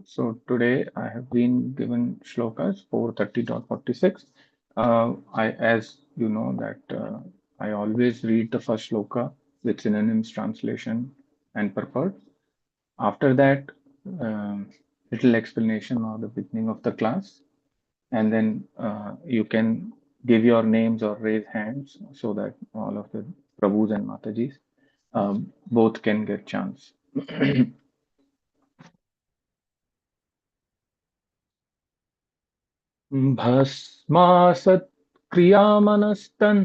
So today I have been given shlokas 430.46. As you know, that I always read the first shloka with synonyms, translation, and purport. After that, little explanation or the beginning of the class, and then you can give your names or raise hands so that all of the Prabhus and Matajis both can get chance. भस्मासत् क्रियामनस्तन्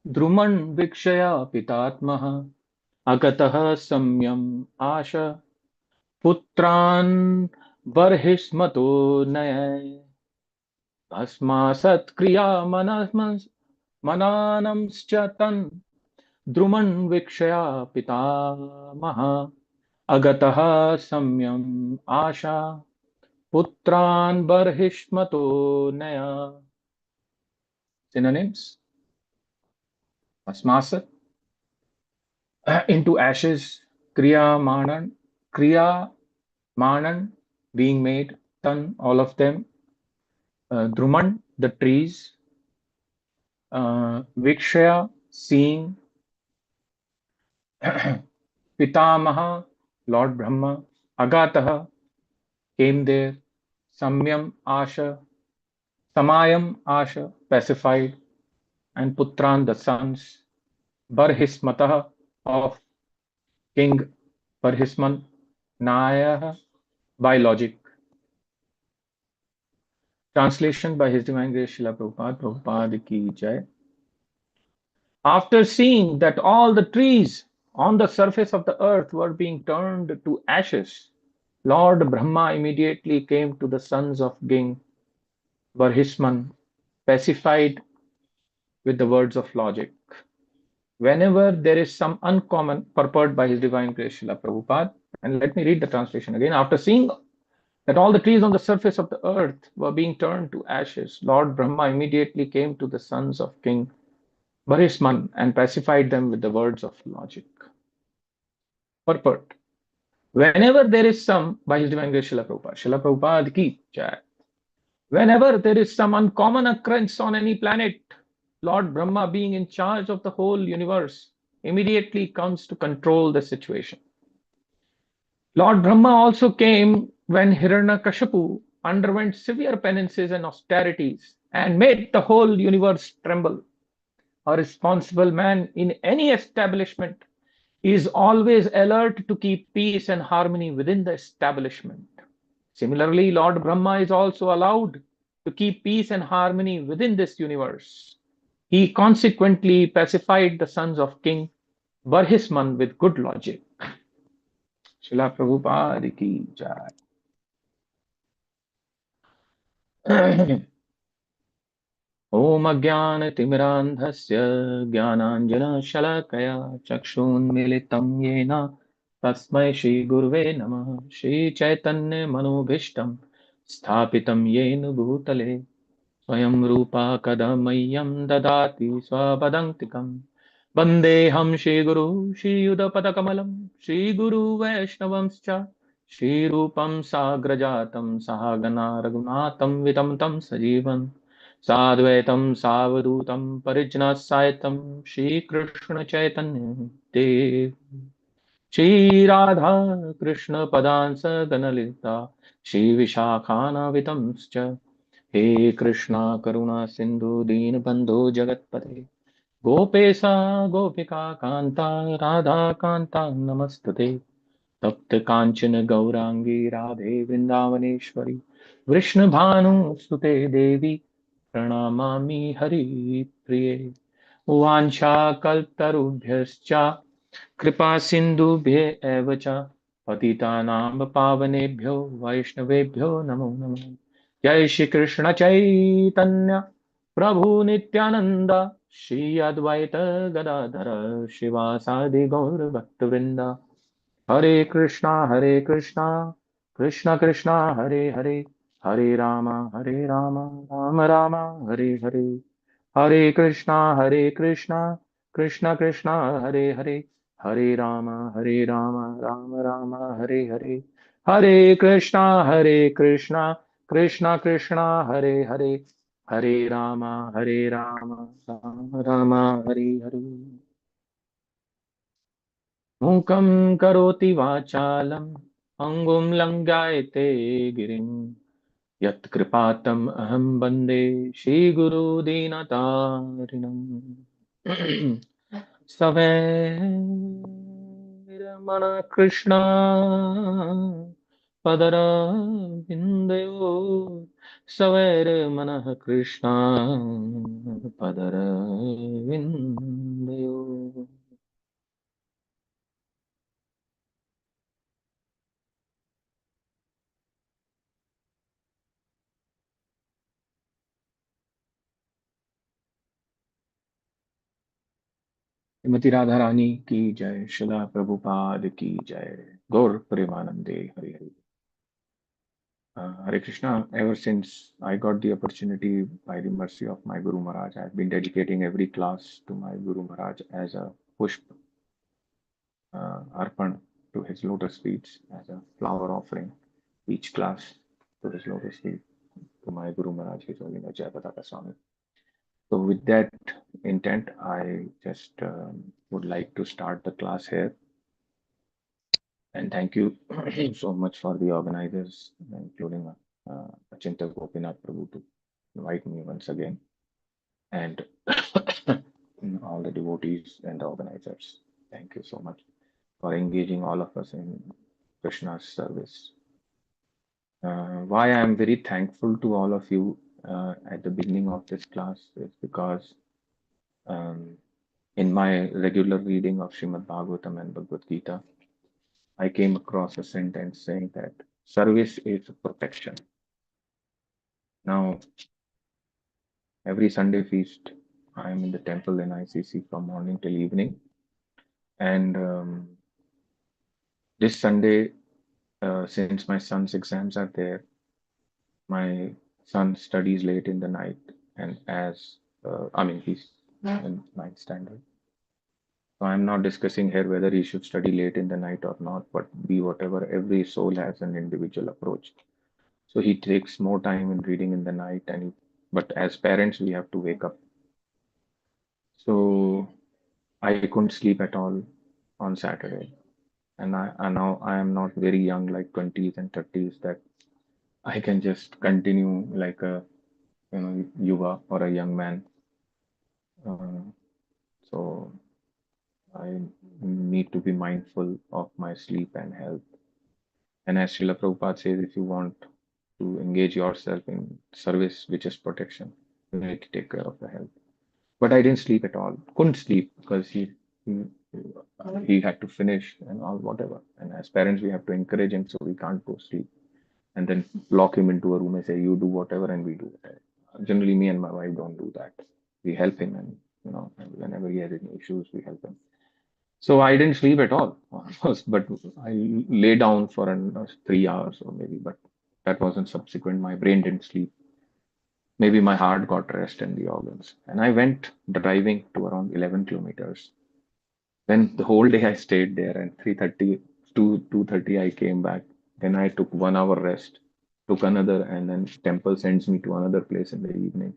द्रुमन् वीक्षया पितात्मः अगतः सम्यम् आश पुत्रान् बर्हिष्मतो नयय भस्मासत् मनानंश्च तन् द्रुमन् वीक्षया पितामहः अगतः सम्यम् आशा पुत्रान् बर्हिष्मतो नय. Synonyms: Asmasat, into ashes, Kriya Manan, being made, Tan, all of them, Druman, the trees, Vikshaya, seeing, Pitamaha, Lord Brahma, Agataha, came there, Samyam Asha, Samayam Asha, pacified, and Putran, the sons, Barhismataha, of King Barhisman, Naya, by logic. Translation by His Divine Grace Srila Prabhupada, Prabhupada ki jai. After seeing that all the trees on the surface of the earth were being turned to ashes, Lord Brahma immediately came to the sons of King Barhisman, pacified with the words of logic. Whenever there is some uncommon purport by His Divine Grace Srila Prabhupada, and let me read the translation again. After seeing that all the trees on the surface of the earth were being turned to ashes, Lord Brahma immediately came to the sons of King Bharisman and pacified them with the words of logic. Purport. Whenever there is some, by His Divine Grace Srila Prabhupada ki jai. Whenever there is some uncommon occurrence on any planet, Lord Brahma, being in charge of the whole universe, immediately comes to control the situation. Lord Brahma also came when Hiranyakashipu underwent severe penances and austerities and made the whole universe tremble. A responsible man in any establishment is always alert to keep peace and harmony within the establishment. Similarly, Lord Brahma is also allowed to keep peace and harmony within this universe. He consequently pacified the sons of King Barhisman with good logic. Srila Prabhupada ki jai. ॐ अज्ञानतिमिरान्धस्य ज्ञानाञ्जनशलाकया चक्षुन्मीलितं येन तस्मै श्रीगुरुवे नमः. श्रीचैतन्यमनोभीष्टं स्थापितं येन भूतले स्वयं रूपा कदा मह्यं ददाति स्वपदान्तिकं. वन्देऽहं श्रीगुरु श्रीयुतपदकमलं श्रीगुरुवैष्णवंश्च श्रीरूपं साग्रजातं सहागना रघुनाथं वितं तं सजीवम् साद्वैतं सावधूतं परिजनसाहितं श्रीकृष्ण चैतन्य देव श्रीराधा कृष्ण पदांस गणलिता श्रीविशाखान्वितंश्च. हे कृष्णा करुणा सिंधु दीनबन्धो जगत्पते गोपेशा गोपिका कान्ता राधा कान्ता नमस्तुते. तप्त कांचन गौरांगी राधे वृंदावनेश्वरी वृष्णभानुसुते देवी प्रणमामि हरिप्रिये. वाञ्छाकल्पतरुभ्यश्च कृपा सिन्धुभ्य एव च पतितानां पावनेभ्यो वैष्णवेभ्यो नमो नमः. जय श्री कृष्ण चैतन्य प्रभु नित्यानंद श्री अद्वैत गदाधर शिवासादि गौर भक्तवृंद. हरे कृष्णा कृष्ण कृष्णा हरे हरे हरे राम राम हरे हरे. हरे Krishna Krishna Krishna Hare Hare Hare Ram Ram Ram Hare Hare. Hare Krishna, Hare Krishna, Krishna Krishna, Hare Hare, Hare Rama, Hare Rama, Rama Rama, Hare Hare. Mukam karoti vachalam, angum langaite girim, yat kripatam aham bande, Shri Guru Dinatarinam. Saveramana Krishna Padara Vindayo Saveramana Krishna Padara Vindayo. Shrimati Radha Rani की जय, शिला प्रभुपाद की जय, गौर प्रेमानंदे Hari Hari. Hare Krishna, ever since I got the opportunity by the mercy of my Guru Maharaj, I've been dedicating every class to my Guru Maharaj as a pushp arpan to his lotus feet, as a flower offering, each class to his lotus feet, to my Guru Maharaj, His Holiness Jai Pataka Swami. So, with that intent, I just would like to start the class here. And thank you so much for the organizers, including Achinta Gopinath Prabhu, to invite me once again, and all the devotees and the organizers. Thank you so much for engaging all of us in Krishna's service. Why I am very thankful to all of you at the beginning of this class is because um, in my regular reading of Srimad Bhagavatam and Bhagavad Gita, I came across a sentence saying that service is protection. Now, every Sunday feast, I am in the temple in ICC from morning till evening. And this Sunday, since my son's exams are there, my son studies late in the night. And he's in ninth standard. So I'm not discussing here whether he should study late in the night or not, but be whatever. Every soul has an individual approach. So he takes more time in reading in the night, but as parents, we have to wake up. So I couldn't sleep at all on Saturday. And now I am not very young, like 20s and 30s, that I can just continue like a yuva or a young man. Uh, so I need to be mindful of my sleep and health. And as Srila Prabhupada says, if you want to engage yourself in service, which is protection, you need to take care of the health. But I didn't sleep at all. Couldn't sleep because he, he had to finish and all whatever. And as parents, we have to encourage him so we can't go sleep and then lock him into a room and say, "You do whatever," and we do whatever. Generally, me and my wife don't do that. We help him, and whenever he has any issues, we help him. So I didn't sleep at all, almost, but I lay down for 3 hours or maybe, but that wasn't subsequent. My brain didn't sleep. Maybe my heart got rest in the organs. And I went driving to around 11 kilometers. Then the whole day I stayed there, and 3:30 to 2:30 I came back. Then I took 1 hour rest, took another, and then temple sends me to another place in the evening.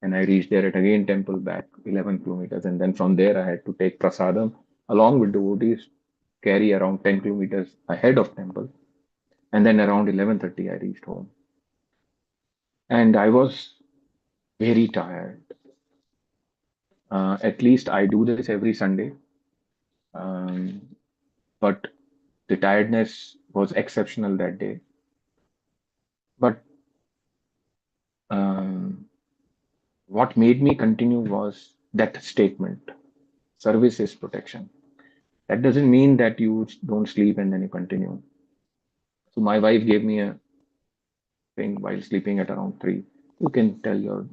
And I reached there at again temple back 11 kilometers. And then from there I had to take prasadam along with devotees, carry around 10 kilometers ahead of temple. And then around 11:30 I reached home. And I was very tired. At least I do this every Sunday. Um, but the tiredness was exceptional that day. But um, what made me continue was that statement: service is protection. That doesn't mean that you don't sleep and then you continue. So my wife gave me a thing while sleeping at around 3. You can tell your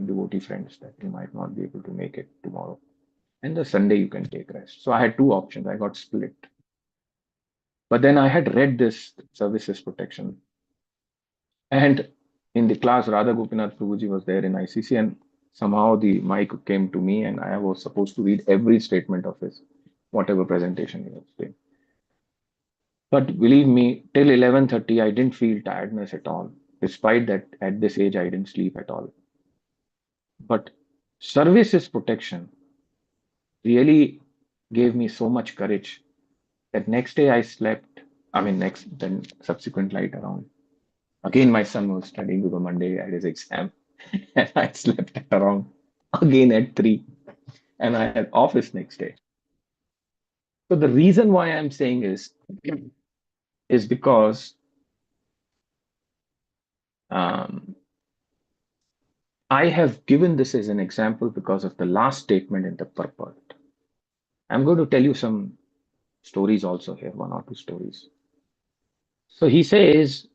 devotee friends that you might not be able to make it tomorrow. And the Sunday you can take rest. So I had two options. I got split. But then I had read this services protection. And in the class, Radha Gopinath Prabhuji was there in ICC, and somehow the mic came to me, and I was supposed to read every statement of his, whatever presentation he was doing. But believe me, till 11:30, I didn't feel tiredness at all. Despite that, at this age, I didn't sleep at all. But services protection really gave me so much courage that next day I slept. I mean, then subsequent night around. Again, my son was studying because Monday had his exam, and I slept at around again at 3, and I had office next day. So the reason why I'm saying is because um, I have given this as an example because of the last statement in the purport. I'm going to tell you some stories also here, one or two stories. So he says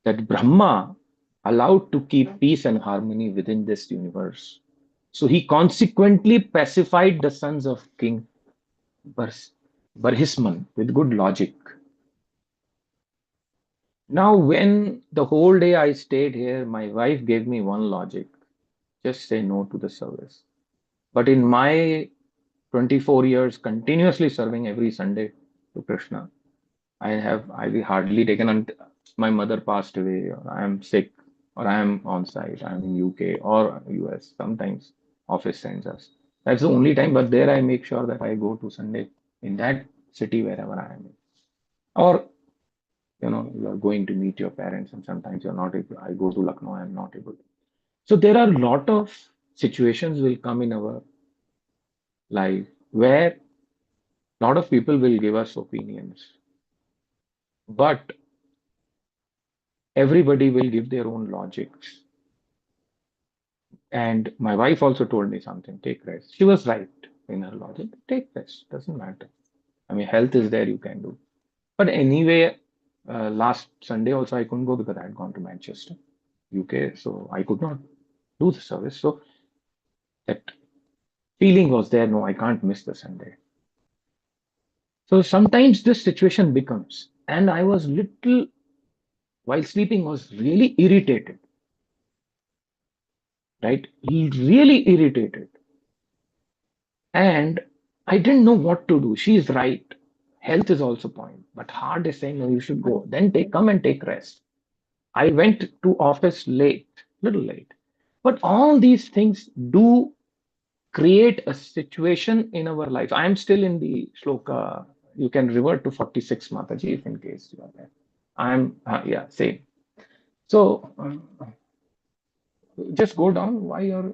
that Brahma allowed to keep peace and harmony within this universe. So he consequently pacified the sons of King Barhisman with good logic. Now, when the whole day I stayed here, my wife gave me one logic: just say no to the service. But in my 24 years continuously serving every Sunday to Krishna, I've hardly taken my mother passed away, or I am sick, or I am on site, I'm in UK or US. Sometimes office sends us. That's the only time, but there I make sure that I go to Sunday in that city wherever I am. Or you're going to meet your parents, and sometimes you're not able. I go to Lucknow, I'm not able. So there are a lot of situations will come in our life where a lot of people will give us opinions, but everybody will give their own logics. And my wife also told me something: take rest. She was right in her logic. Take rest, doesn't matter. I mean, health is there, you can do. But anyway, last Sunday also I couldn't go because I had gone to Manchester, UK, so I could not do the service. So that feeling was there. No, I can't miss the Sunday. So sometimes this situation becomes, and I was little while sleeping was really irritated, right? Really irritated. And I didn't know what to do. She is right. Health is also point, but heart is saying, no, you should go. Then come and take rest. I went to office late, little late. But all these things do create a situation in our life. I am still in the shloka. You can revert to 46 Mataji if in case you are there. Yeah, same. So just go down. Why your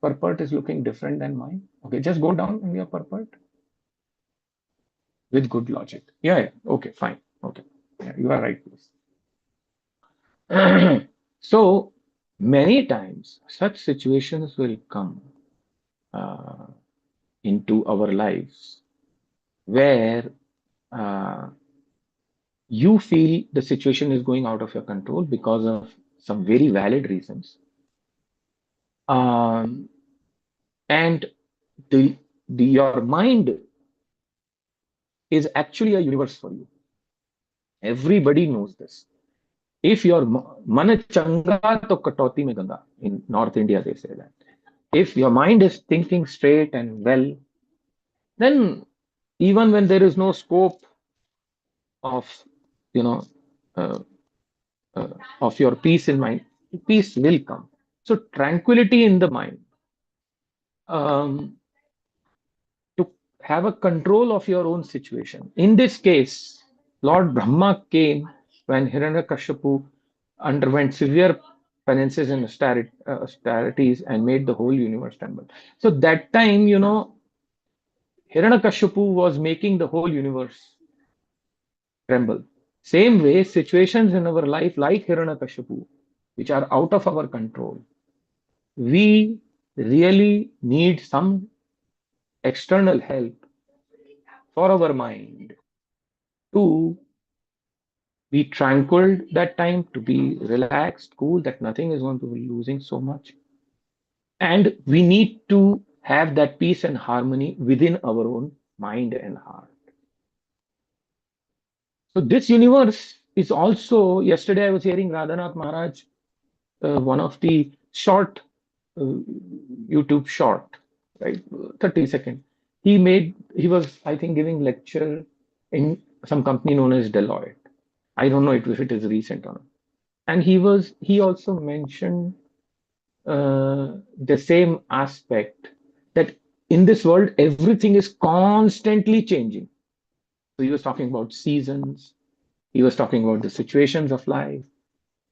purport is looking different than mine? Okay, just go down in your purport with good logic. Yeah, yeah. Okay, fine. Okay. Yeah, you are right, please. So many times such situations will come uh, into our lives where uh, you feel the situation is going out of your control because of some very valid reasons. Um, and your mind is actually a universe for you. Everybody knows this. If your man changa to katoti mein ganga, in North India they say that. If your mind is thinking straight and well, then even when there is no scope of you know uh, uh, of your peace in mind, peace will come. So tranquility in the mind, um, to have a control of your own situation. In this case, Lord Brahma came when Hiranyakashipu underwent severe penances and austerities and made the whole universe tremble. So that time, Hiranyakashipu was making the whole universe tremble. Same way, situations in our life like Hiranyakashipu, which are out of our control, we really need some external help for our mind to be tranquil that time, to be relaxed, cool, that nothing is going to be losing so much. And we need to have that peace and harmony within our own mind and heart. So this universe is also, yesterday I was hearing Radhanath Maharaj, one of the short uh, YouTube short, right, 30 second. He was, I think, giving lecture in some company known as Deloitte. I don't know if it is recent or not. And he also mentioned the same aspect that in this world everything is constantly changing. So he was talking about seasons. He was talking about the situations of life,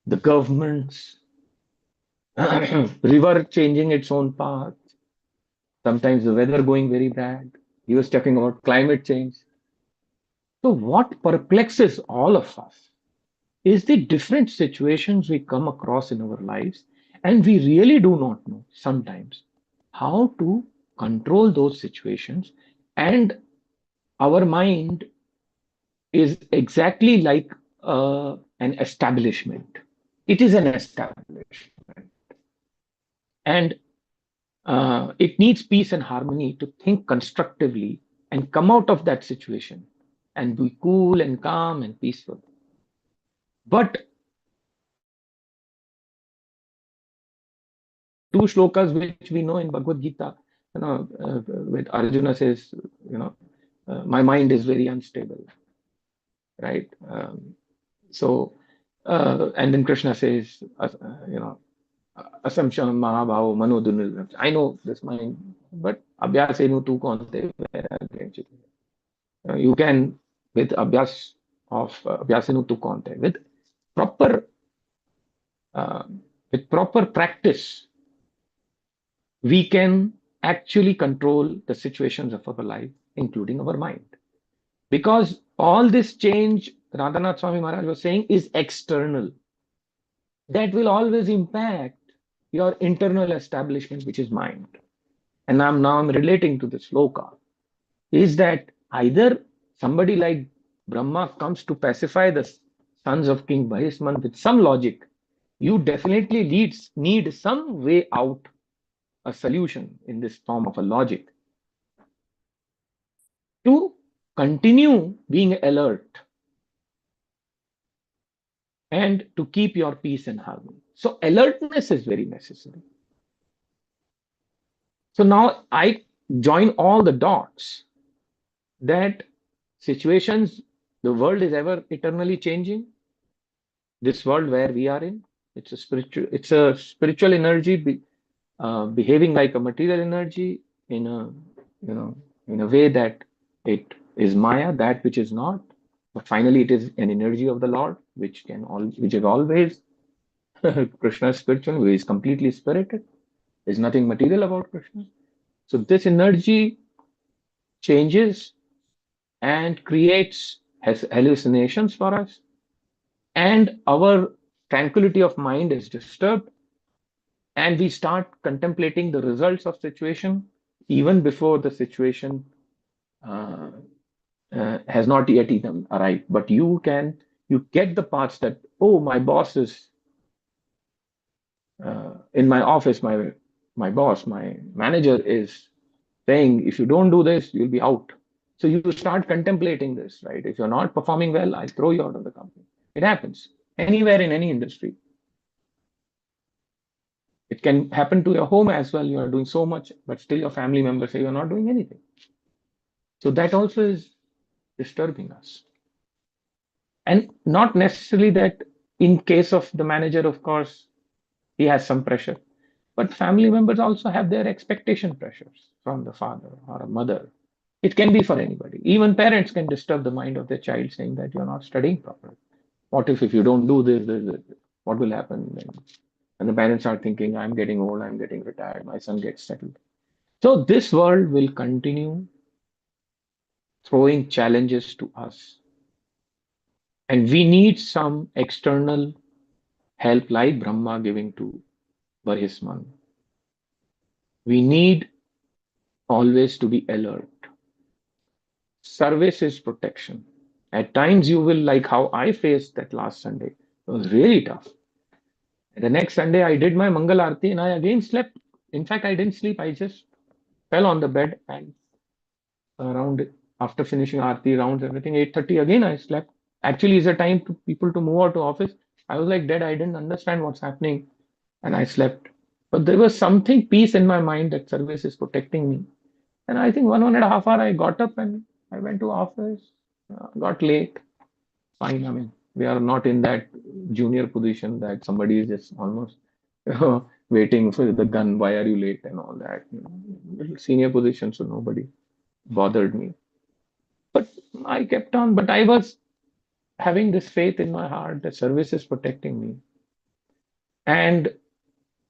the governments, river changing its own path, sometimes the weather going very bad. He was talking about climate change. So, what perplexes all of us is the different situations we come across in our lives, and we really do not know sometimes how to control those situations. And our mind is exactly like an establishment. It is an establishment. And it needs peace and harmony to think constructively and come out of that situation and be cool and calm and peaceful. But two shlokas which we know in Bhagavad Gita, with Arjuna says, you know, my mind is very unstable, right? And then Krishna says, you know, assumption mahabhavo manodunil. I know this mind, but abhyasenu tu konte vairagya. You can, with abhyas of abhyasenu tu konte, proper uh, with proper practice, we can actually control the situations of our life, including our mind. Because all this change, Radhanath Swami Maharaj was saying, is external. That will always impact your internal establishment, which is mind. And I'm relating to the sloka, is that either somebody like Brahma comes to pacify the sons of King Bharisman with some logic, you definitely need some way out, a solution in this form of a logic to continue being alert and to keep your peace and harmony. So alertness is very necessary. So now I join all the dots that situations, the world is ever eternally changing. This world where we are in, it's a spiritual energy behaving like a material energy in a, you know, in a way that it is Maya, that which is not. But finally, it is an energy of the Lord, which is always Krishna's spiritual, who is completely spirited. There's nothing material about Krishna. So this energy changes and creates has hallucinations for us, and our tranquility of mind is disturbed, and we start contemplating the results of situation even before the situation uh, has not yet even arrived. But you get the parts that, oh, my boss is in my office, my boss, my manager is saying, if you don't do this, you'll be out. So you start contemplating this, right? If you're not performing well, I throw you out of the company. It happens anywhere in any industry. It can happen to your home as well. You are doing so much, but still your family members say you're not doing anything. So that also is disturbing us. And not necessarily that in case of the manager, of course, he has some pressure, but family members also have their expectation pressures from the father or a mother. It can be for anybody. Even parents can disturb the mind of their child saying that you're not studying properly. What if you don't do this, what will happen? And the parents are thinking, I'm getting old, I'm getting retired, my son gets settled. So this world will continue throwing challenges to us. And we need some external help like Brahma giving to Varisman. We need always to be alert. Service is protection. At times you will, like how I faced that last Sunday. It was really tough. And the next Sunday I did my Mangal Aarti and I again slept. In fact, I didn't sleep. I just fell on the bed and around after finishing Aarti rounds, everything, 8:30 again I slept. Actually, is a time to people to move out to office. I was like dead. I didn't understand what's happening and I slept. But there was something peace in my mind that service is protecting me. And I think 1.5 hour I got up and I went to office. got late. Fine. I mean, we are not in that junior position that somebody is just almost waiting for the gun. Why are you late and all that? Little senior position, so nobody bothered me. But I kept on. But I was having this faith in my heart that service is protecting me, and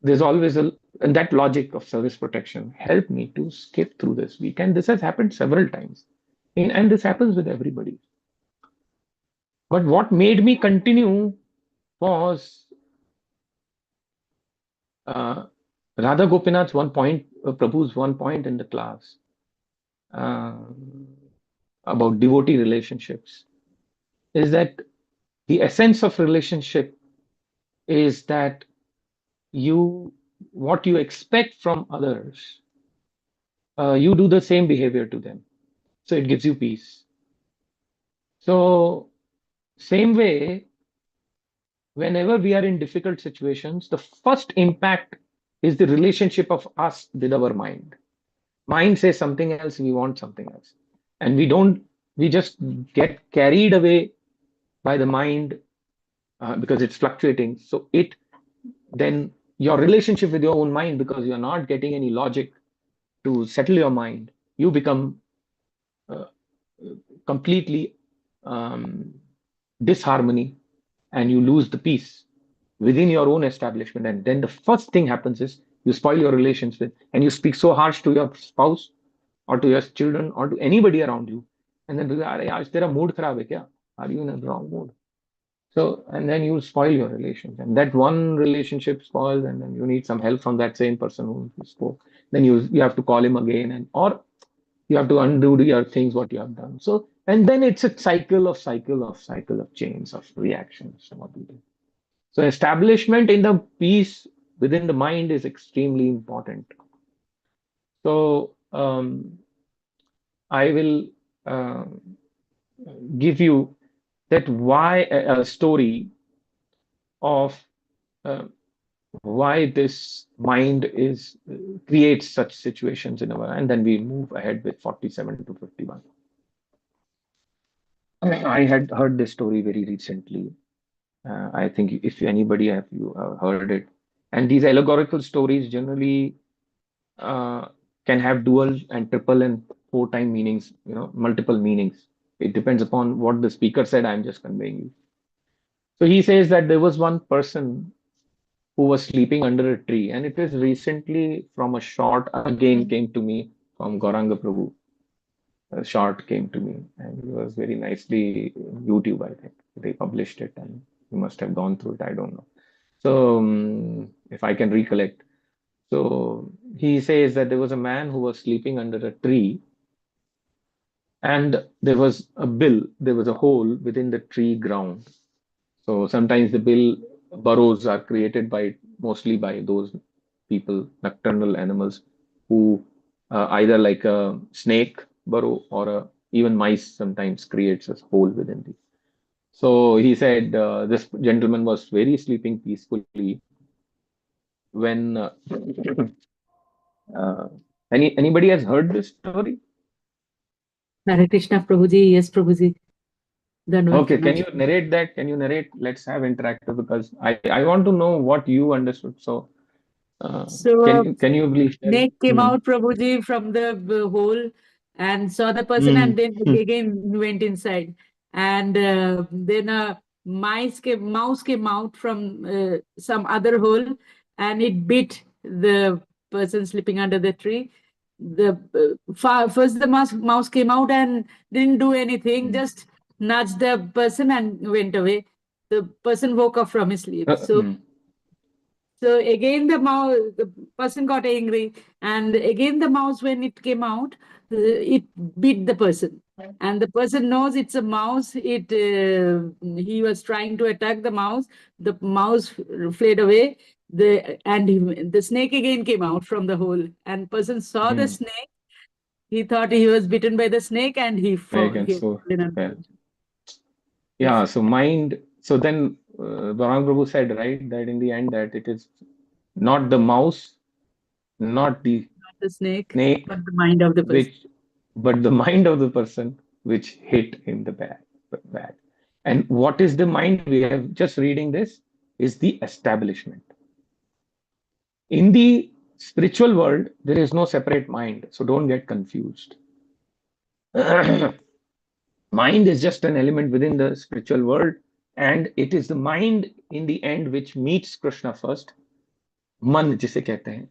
there's always a and that logic of service protection helped me to skip through this week. And this has happened several times, and this happens with everybody. But what made me continue was uh, Radha Gopinath's one point, Prabhu's one point in the class uh, about devotee relationships is that the essence of relationship is that you what you expect from others, you do the same behavior to them. So it gives you peace. So same way, whenever we are in difficult situations, the first impact is the relationship of us with our mind. Mind says something else, we want something else. And we just get carried away by the mind because it's fluctuating. So then your relationship with your own mind, because you're not getting any logic to settle your mind, you become uh, completely um, disharmony, and you lose the peace within your own establishment. And then the first thing happens is you spoil your relations with, and you speak so harsh to your spouse or to your children or to anybody around you. And then, "Arey, aaj tera mood kharab hai kya? Are you in a wrong mood?" So, and then you spoil your relations. And that one relationship spoils, and then you need some help from that same person who you spoke. Then you have to call him again, and or you have to undo your things what you have done. So, and then it's a cycle of chains of reactions, what we do. So establishment in the peace within the mind is extremely important. So I will uh, give you that why a story of uh, why this mind is creates such situations in our, and then we move ahead with 47 to 51. I had heard this story very recently. I think if anybody have you heard it, and these allegorical stories generally uh, can have dual and triple and four time meanings, multiple meanings. It depends upon what the speaker said. I'm just conveying you. So he says that there was one person who was sleeping under a tree, and it is recently from a short again came to me from Gauranga Prabhu. A short came to me, and it was very nicely YouTube. I think they published it, and you must have gone through it. I don't know. So if I can recollect, so he says that there was a man who was sleeping under a tree, and there was a hole within the tree ground. So sometimes the bill burrows are created by mostly by those people, nocturnal animals, who either like a snake burrow or even mice sometimes creates a hole within the. So he said this gentleman was very sleeping peacefully when uh, anybody has heard this story? Hare Krishna, Prabhuji. Yes, Prabhuji. Dandavat Okay, can Pranam. you narrate that? Can you narrate? Let's have interactive because I want to know what you understood. So So, can you please tell? snake came Hmm. out, Prabhuji, from the hole and saw the person, Hmm. and then Hmm. again went inside. And then a mouse came out from some other hole, and it bit the person sleeping under the tree. The first the mouse came out and didn't do anything, Hmm. just nudged the person and went away. The person woke up from his sleep. So Hmm. so again, the person got angry, and again the mouse, when it came out, it bit the person, and the person knows it's a mouse. He was trying to attack the mouse. The mouse fled away. The snake again came out from the hole, and person saw the Hmm. snake. He thought he was bitten by the snake, and he Make fell. and He so fell in well. Yeah. Yes, So mind. So then, Bharang Prabhu said right that in the end that it is not the mouse, not the not the snake, snake, but the mind of the person. which but the mind of the person. which hit him the bad. And what is the mind? We have just reading this is the establishment. In the spiritual world, there is no separate mind, so don't get confused. Mind is just an element within the spiritual world, and it is the mind in the end which meets Krishna first, मन जिसे कहते हैं,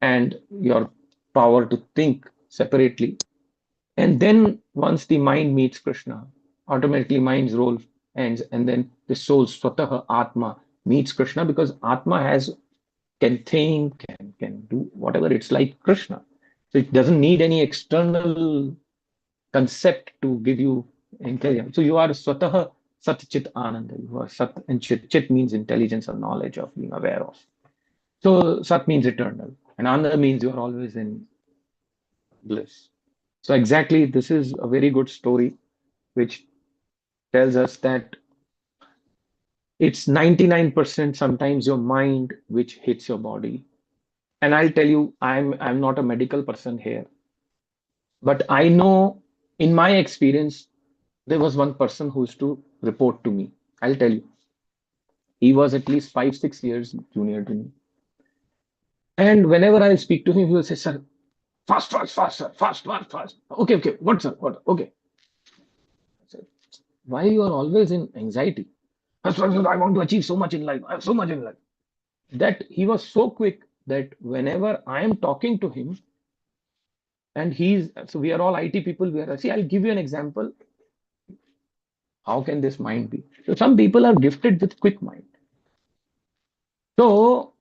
and your power to think separately. And then once the mind meets Krishna, automatically mind's role ends, and then the soul, swatah, Atma, meets Krishna, because Atma has can think, can do whatever. It's like Krishna. So it doesn't need any external concept to give you intelligence. So you are swatah sat chit ananda. You are sat, and chit means intelligence or knowledge of being aware of. So sat means eternal, and ananda means you are always in bliss. So exactly, this is a very good story which tells us that it's 99% sometimes your mind which hits your body. And I'll tell you, I'm not a medical person here, but I know in my experience there was one person who used to report to me. I'll tell you, he was at least 5 6 years junior to me, and whenever I speak to him, he will say, "Sir, fast, fast, fast, sir, fast, fast, fast." Okay, okay, what, sir? What? Okay. I said, why you are always in anxiety? I want to achieve so much in life. I have so much in life. That he was so quick that whenever I am talking to him, and he's so we are all IT people. We are see. I'll give you an example. How can this mind be? So some people are gifted with quick mind. So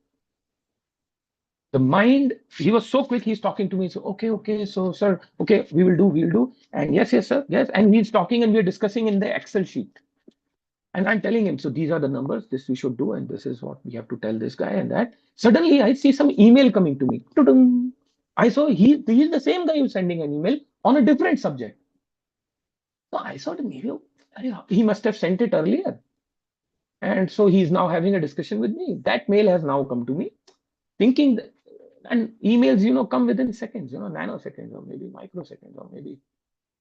the mind, he was so quick. He's talking to me. So okay, okay. So sir, okay, we will do. And yes, yes, sir, yes. And he's talking, and we're discussing in the Excel sheet. And I'm telling him, so these are the numbers, this we should do, and this is what we have to tell this guy and that. Suddenly, I see some email coming to me. Ta-dum. I saw he's the same guy who's sending an email on a different subject. So I thought maybe he must have sent it earlier. And so he's now having a discussion with me. That mail has now come to me, thinking that, and emails, come within seconds, nanoseconds, or maybe microseconds, or maybe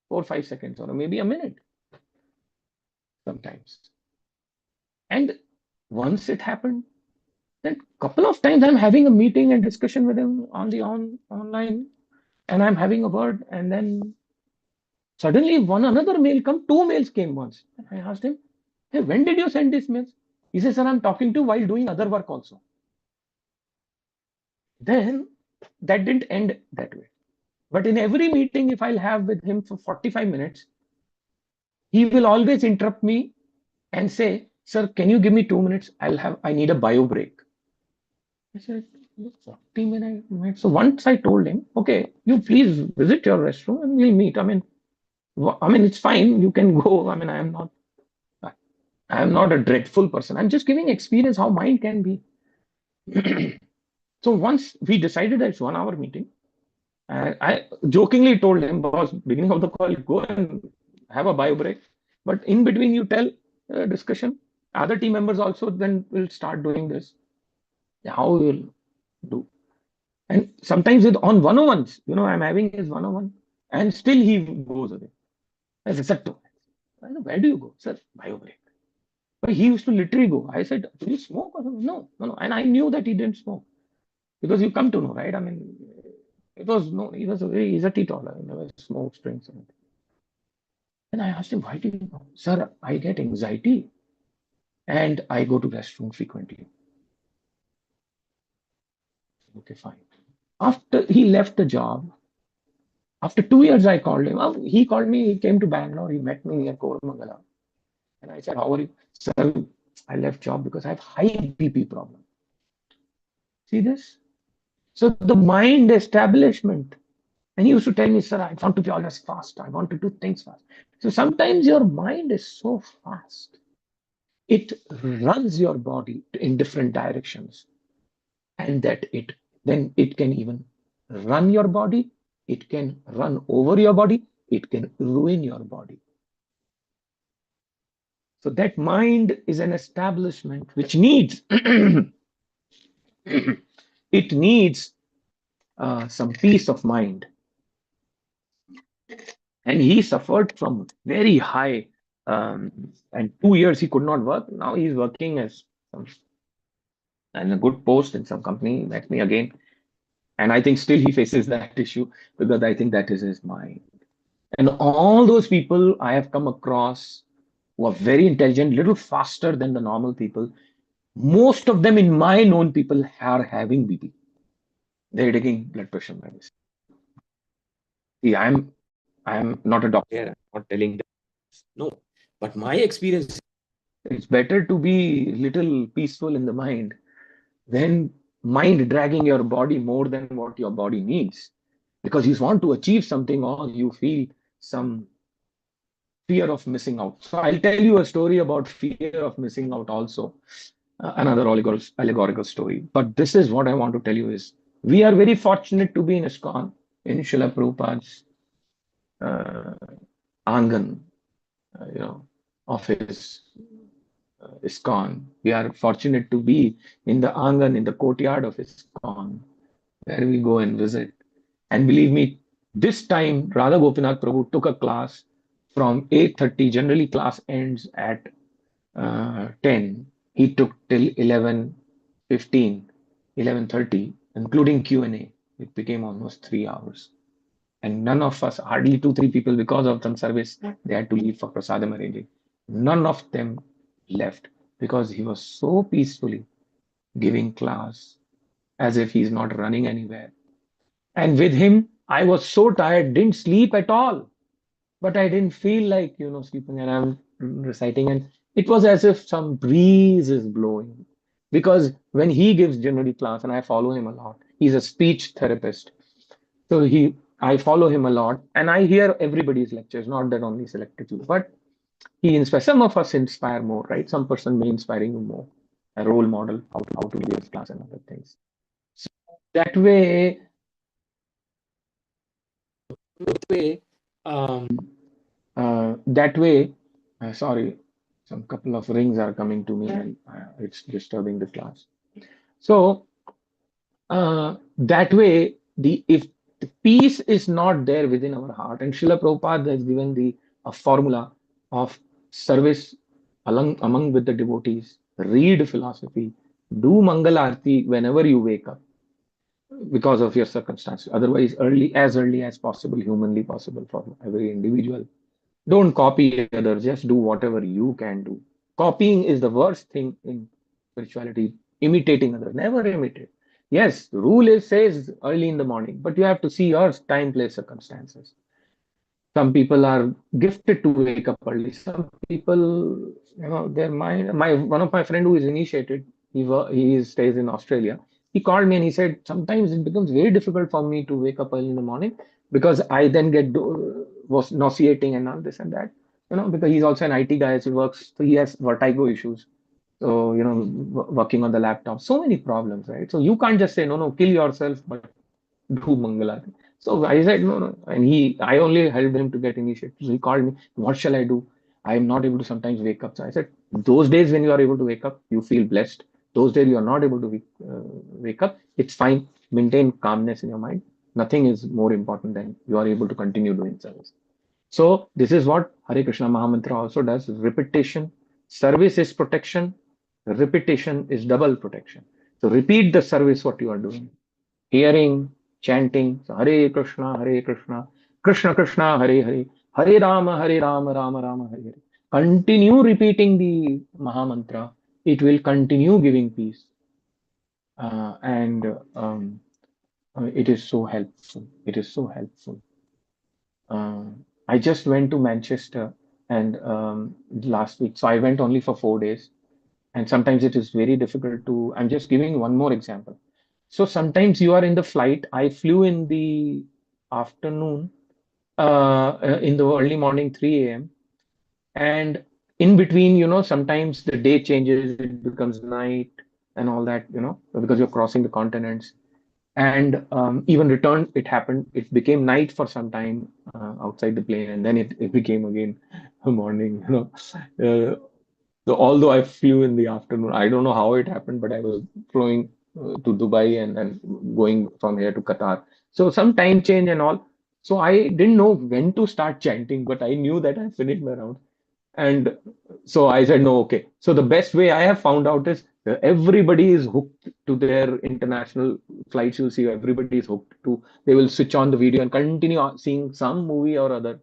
4 5 seconds, or maybe a minute sometimes. And once it happened, then couple of times I'm having a meeting and discussion with him on the online, and I'm having a word, and then suddenly one another mail come, two mails came once. And I asked him, hey, when did you send this mail? He says, sir, I'm talking to while doing other work also. Then that didn't end that way. But in every meeting, if I'll have with him for 45 minutes, he will always interrupt me and say, sir, can you give me 2 minutes? I need a bio break. I said, 40 minutes. So once I told him, okay, you please visit your restroom and we'll meet. I mean, it's fine. You can go. I mean, I am not a dreadful person. I'm just giving experience how mind can be. So once we decided that it's 1 hour meeting, I jokingly told him, boss, beginning of the call, go and have a bio break. But in between, you tell discussion. Other team members also then will start doing this. How we will do. And sometimes with on 101s, I'm having his 101, and still he goes away. I said, sir, where do you go? Sir, bio break. But he used to literally go. I said, do you smoke? No, no, no. And I knew that he didn't smoke because you come to know, right? I mean, he was he's a teetotaler. He never smokes, drinks, anything. And I asked him, why do you go? Sir, I get anxiety and I go to restroom frequently. Okay, fine. After he left the job, after 2 years, I called him. He called me. He came to Bangalore. He met me at Koramangala. And I said, how are you? Sir, I left job because I have high BP problem. See this? So the mind establishment. And he used to tell me, sir, I want to be always fast. I want to do things fast. So sometimes your mind is so fast. It runs your body in different directions. And then it can even run your body. It can run over your body. It can ruin your body. So that mind is an establishment which needs it needs some peace of mind. And he suffered from very high, and 2 years he could not work. Now he's working as some, and a good post in some company. He met me again, and I think still he faces that issue because I think that is his mind. And all those people I have come across who are very intelligent, little faster than the normal people. Most of them in my known people are having BP. They're taking blood pressure medicine. See, I'm not a doctor. I'm not telling them no, but my experience, it's better to be little peaceful in the mind than mind dragging your body more than what your body needs, because you want to achieve something or you feel some fear of missing out. So I'll tell you a story about fear of missing out also, another allegorical story. But this is what I want to tell you is we are very fortunate to be in ISKCON, in Srila Prabhupada's uh, Angan, of his ISKCON. We are fortunate to be in the Angan, in the courtyard of ISKCON, where we go and visit. And believe me, this time Radha Gopinath Prabhu took a class from 8:30. Generally, class ends at 10. He took till 11:15, 11:30, including Q&A. It became almost 3 hours. And none of us, hardly two, three people, because of some service, they had to leave for prasadam arranging. None of them left because he was so peacefully giving class as if he's not running anywhere. And with him, I was so tired, didn't sleep at all. But I didn't feel like, sleeping, and I'm reciting, and it was as if some breeze is blowing. Because when he gives general class, and I follow him a lot, he's a speech therapist. So I follow him a lot, and I hear everybody's lectures, not that only selected few. But he inspires. Some of us inspire more, right? Some person may inspiring you more. A role model, how to give class and other things. So that way, that way, um, that way. Sorry, some couple of rings are coming to me, and it's disturbing the class. So that way, the if the peace is not there within our heart, and Srila Prabhupada has given the a formula of service among with the devotees, read philosophy, do Mangal Arti whenever you wake up because of your circumstances. Otherwise, early as possible, humanly possible for every individual. Don't copy others, just do whatever you can do. Copying is the worst thing in spirituality. Imitating others, never imitate. Yes, the rule is says early in the morning, but you have to see your time, place, circumstances. Some people are gifted to wake up early. Some people, their mind. My one of my friend who is initiated, he stays in Australia. He called me and he said sometimes it becomes very difficult for me to wake up early in the morning because I then get was nauseating and all this and that. Because he's also an IT guy, so he works, so he has vertigo issues. So working on the laptop, so many problems, right? So you can't just say no, kill yourself, but do Mangalarti. So I said, no, no. And I only helped him to get initiated. So he called me, what shall I do? I am not able to sometimes wake up. So I said, those days when you are able to wake up, you feel blessed. Those days you are not able to wake up, it's fine. Maintain calmness in your mind. Nothing is more important than you are able to continue doing service. So this is what Hare Krishna Mahamantra also does. Repetition. Service is protection. Repetition is double protection. So repeat the service what you are doing, hearing, chanting, so Hare Krishna, Krishna Krishna, Hare Hare, Hare Rama, Rama Rama, Hare Hare. Continue repeating the Maha Mantra. It will continue giving peace. And it is so helpful. It is so helpful. Uh, I just went to Manchester and last week. So I went only for 4 days. And sometimes it is very difficult to. I'm just giving one more example. So sometimes you are in the flight. I flew in the afternoon, in the early morning, 3 a.m. And in between, sometimes the day changes, it becomes night and all that, because you're crossing the continents. And even return, it happened. It became night for some time outside the plane, and then it became again morning. So although I flew in the afternoon, I don't know how it happened, but I was flying to Dubai and then going from here to Qatar. So some time change and all. So I didn't know when to start chanting, but I knew that I finished my round. And so I said, no, okay. So the best way I have found out is everybody is hooked to their international flights. You'll see everybody is hooked to, they will switch on the video and continue seeing some movie or other.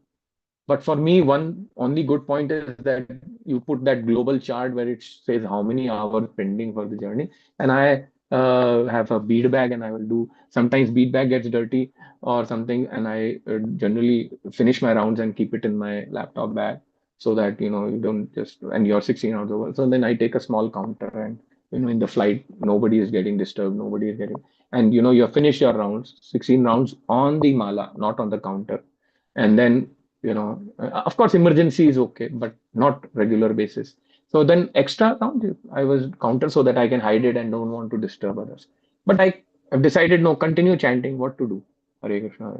But for me, one only good point is that you put that global chart where it says how many hours pending for the journey. And I have a bead bag and I will do, sometimes bead bag gets dirty or something. And I generally finish my rounds and keep it in my laptop bag so that, you don't just, and you're 16 hours over. So then I take a small counter and, in the flight, nobody is getting disturbed. Nobody is getting, and, you finish your rounds, 16 rounds on the mala, not on the counter. And then of course emergency is okay, but not regular basis. So then extra count I was counter so that I can hide it and don't want to disturb others. But I have decided, no, continue chanting. What to do? Hare Krishna,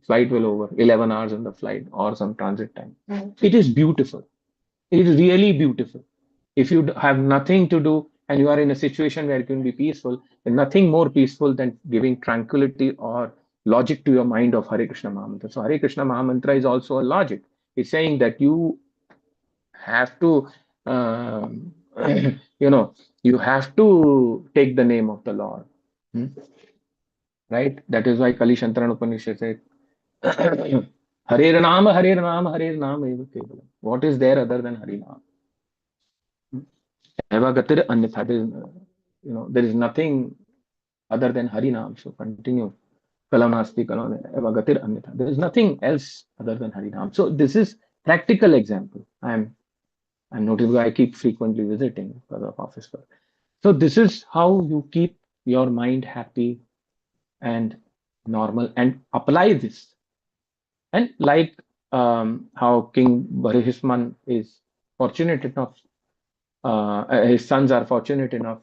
flight will over, 11 hours in the flight or some transit time. It is beautiful. It is really beautiful. If you have nothing to do and you are in a situation where it can be peaceful, then nothing more peaceful than giving tranquility or logic to your mind of Hare Krishna Mahamantra. So Hare Krishna Mahamantra is also a logic. It's saying that you have to, um, you know, you have to take the name of the Lord. Hmm? Right? That is why Kali Shantaran Upanishad said, Hare Nama, Hare Nama, Hare Nama eva kevalam. What is there other than Hare Nama? Evagatir Anyatha. There is nothing other than Harinam. So continue. Kalamasti Kalam Evagatir Anyatha. There is nothing else other than Harinam. So this is practical example. I'm noticing I keep frequently visiting because of office work. So this is how you keep your mind happy and normal and apply this. And like how King Bharisman is fortunate enough, his sons are fortunate enough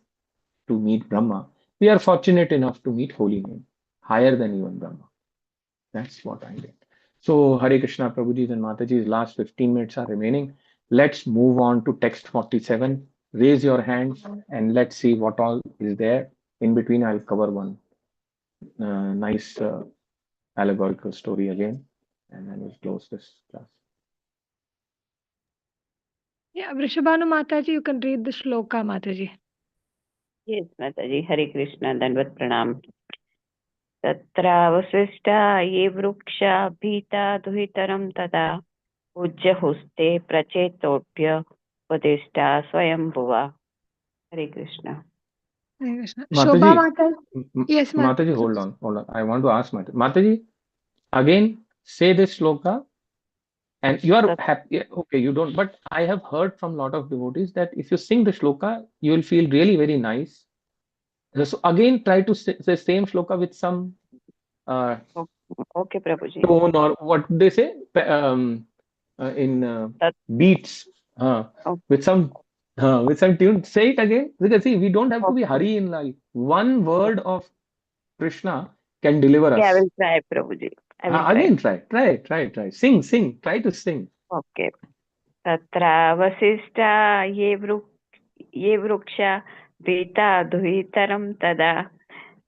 to meet Brahma. We are fortunate enough to meet Holy Name, higher than even Brahma. That's what I did. So Hare Krishna, Prabhuji's and Mataji's last 15 minutes are remaining. Let's move on to text 47. Raise your hands and let's see what all is there. In between, I'll cover one nice allegorical story again, and then we'll close this class. Yeah, Vrishabhanu Mataji, you can read the shloka, Mataji. Yes, Mataji. Hare Krishna, Dandavat Pranam. Tatraavasishta ye vruksha bhita duhitaram tada ujja huste prachetobhya padishta swayambhuva. Hare Krishna. Hare Krishna. Mataji, Shobha Mataji. Yes, Mataji, hold on. I want to ask Mataji, again, say this shloka. And you are happy, okay, you don't, but I have heard from a lot of devotees that if you sing the shloka, you will feel really very nice. So again, try to say the same shloka with some Okay, Prabhuji. tone or what they say in beats, with some tune. Say it again, because see, we don't have to be hurry in life. One word of Krishna can deliver us. Yeah, I will try, Prabhuji. Again, try. Sing. Try to sing. Okay. Tatraavasishta ye vruksha bhita duhitaram tada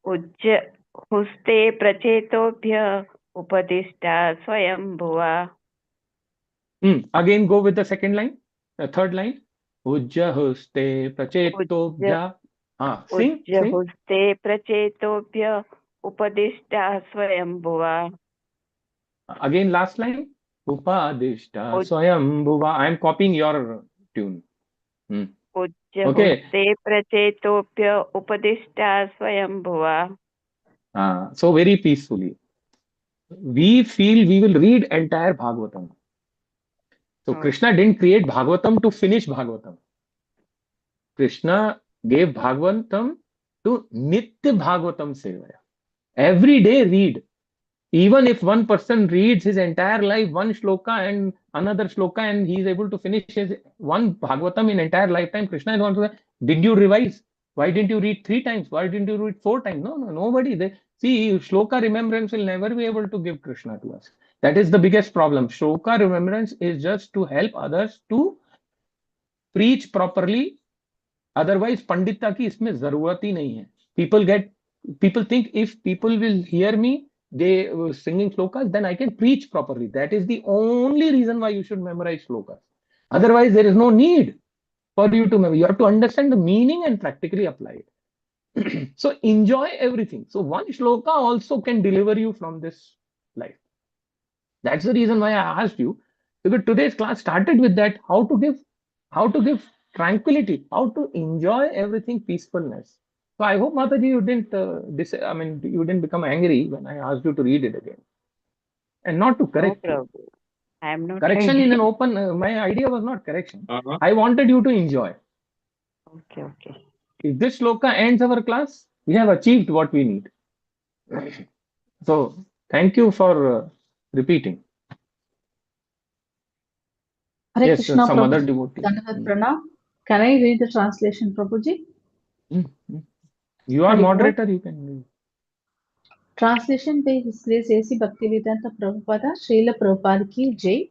ujja huste prachetobhya upadishta swayambhuva. Again, go with the second line, the third line. Ujja huste prachetobhya. Sing. Ujja huste prachetobhya upadishta swayambhuva. Again, last line. Upadishta swayambhuva. I am copying your tune. Ujja Okay. huste prachetobhya upadishta swayambhuva. So very peacefully. We feel we will read entire Bhagavatam. So Krishna didn't create Bhagavatam to finish Bhagavatam. Krishna gave Bhagavatam to Nitya Bhagavatam Sevaya. Every day read. Even if one person reads his entire life, one shloka and another shloka, and he is able to finish his one Bhagavatam in entire lifetime, Krishna is going to say, did you revise? Why didn't you read 3 times? Why didn't you read 4 times? No, nobody. See, shloka remembrance will never be able to give Krishna to us. That is the biggest problem. Shloka remembrance is just to help others to preach properly. Otherwise, Pandita ki isme zarurat hi nahi hai. People think if people will hear me, they were singing slokas, then I can preach properly. That is the only reason why you should memorize slokas. Otherwise, there is no need for you to memorize. You have to understand the meaning and practically apply it. So enjoy everything. So one shloka also can deliver you from this life. That's the reason why I asked you, because today's class started with that, how to give tranquility, how to enjoy everything peacefulness. So I hope Mataji you didn't you didn't become angry when I asked you to read it again and not to No correct you. problem. I am not Correction in angry. an open, my idea was not correction. I wanted you to enjoy. Okay, okay. If this shloka ends our class, we have achieved what we need. So thank you for repeating. Hare Yes, Krishna, some other Prabhuji. devotee. Dandavat Pranam. Can I read the translation, Prabhuji? You are Hari Bol. moderator, you can read. Translation by His Grace A.C. Bhaktivedanta Prabhupada, Srila Prabhupada ki Jai.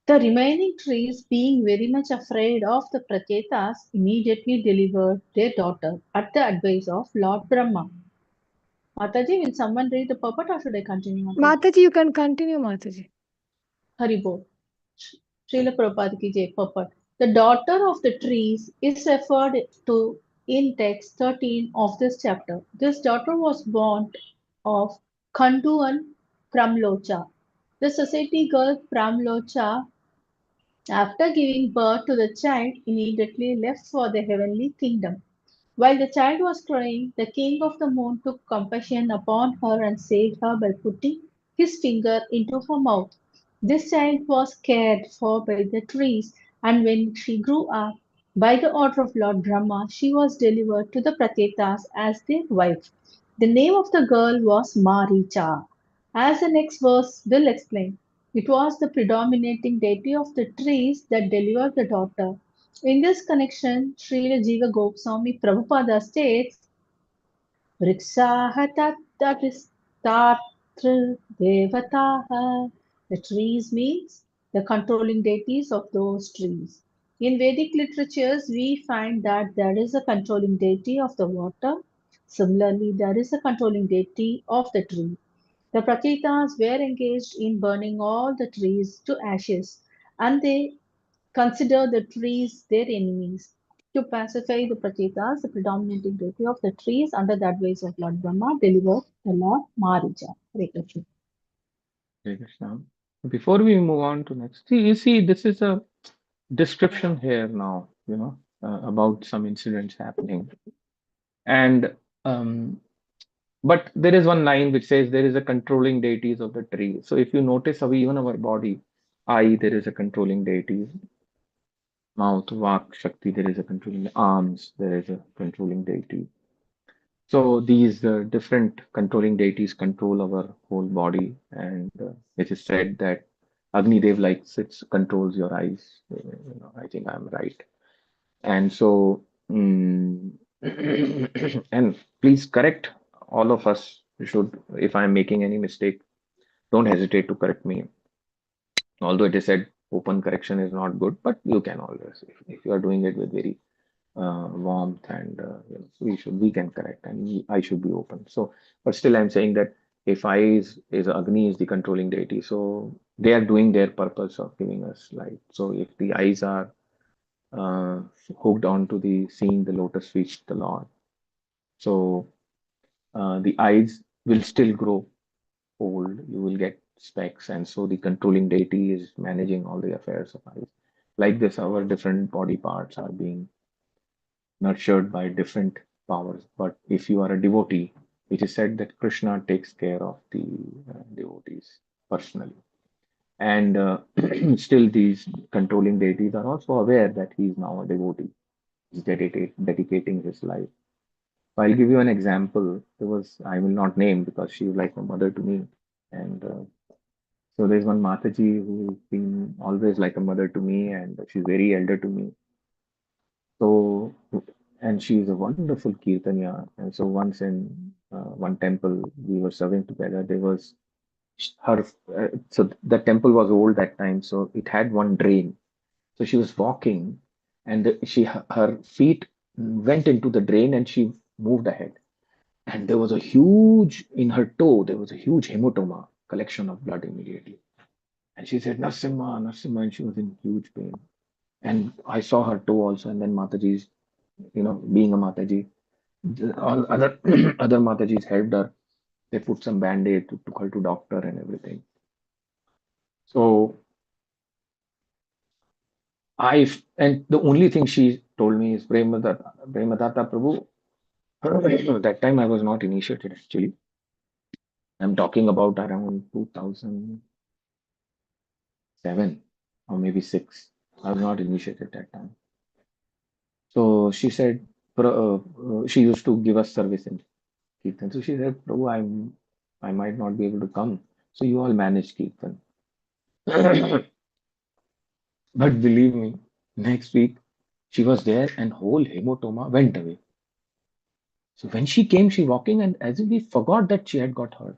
The remaining trees, being very much afraid of the Prachetas, immediately delivered their daughter at the advice of Lord Brahma. Mataji, will someone read the purport or should I continue? Mataji, you can continue, Mataji. Hari Bol. Srila Prabhupada ki Jai, purport. The daughter of the trees is referred to in text 13 of this chapter. This daughter was born of Khandu and Pramlocha. The society girl Pramlocha, after giving birth to the child, immediately left for the heavenly kingdom. While the child was crying, the king of the moon took compassion upon her and saved her by putting his finger into her mouth. This child was cared for by the trees, and when she grew up, by the order of Lord Brahma, she was delivered to the Praketas as their wife. The name of the girl was Maricha. As the next verse will explain, it was the predominating deity of the trees that delivered the daughter. In this connection, Srila Jiva Goswami Prabhupada states, Vriksaha tattva devataha. The trees means the controlling deities of those trees. In Vedic literatures, we find that there is a controlling deity of the water. Similarly, there is a controlling deity of the tree. The Praketas were engaged in burning all the trees to ashes, and they consider the trees their enemies. To pacify the Prachetas, the predominating deity of the trees under the advice of Lord Brahma delivered the Lord Marija. Hare Krishna. Hare Krishna. Before we move on to next, see, you see, this is a description here now, about some incidents happening. And but there is one line which says there is a controlling deities of the tree. So if you notice how even our body, eye, there is a controlling deity. Mouth, vak, shakti, there is a controlling arms, there is a controlling deity. So these different controlling deities control our whole body, and it is said that Agni Dev controls your eyes. I think I'm right. And so, and please correct all of us. Should, if I'm making any mistake, don't hesitate to correct me. Although it is said open correction is not good, but you can always, if you are doing it with very warmth and we can correct, and I should be open. So, but still I'm saying that if is Agni is the controlling deity, so they are doing their purpose of giving us light. So if the eyes are hooked on to the seeing the lotus feet the Lord, so the eyes will still grow old, you will get specs, and so the controlling deity is managing all the affairs of eyes. Like this, our different body parts are being nurtured by different powers. But if you are a devotee, it is said that Krishna takes care of the devotees personally. And still, these controlling deities are also aware that he is now a devotee. He's dedicating his life. So I'll give you an example. I will not name because she was like a mother to me. And so there's one Mataji who's been always like a mother to me, and she's very elder to me. So, and she's a wonderful kirtanya. And so once in one temple, we were serving together. There was her, so the temple was old that time, so it had one drain. So she was walking, and her feet went into the drain, and she moved ahead. And there was a huge, in her toe, there was a huge hematoma, collection of blood immediately. And she said, Narasimha, Narasimha, and she was in huge pain. And I saw her toe also, and then Mataji's, being a Mataji, all other other Matajis helped her. They put some band-aid, took her to doctor and everything. So and the only thing she told me is Premadata Prabhu. That time I was not initiated actually. I'm talking about around 2007 or maybe 6. I was not initiated that time. So she said, she used to give us service in Kirtan. So she said, Prabhu, I might not be able to come. So you all manage Kirtan. But believe me, next week she was there and whole hematoma went away. So when she came, she walking and as if we forgot that she had got hurt.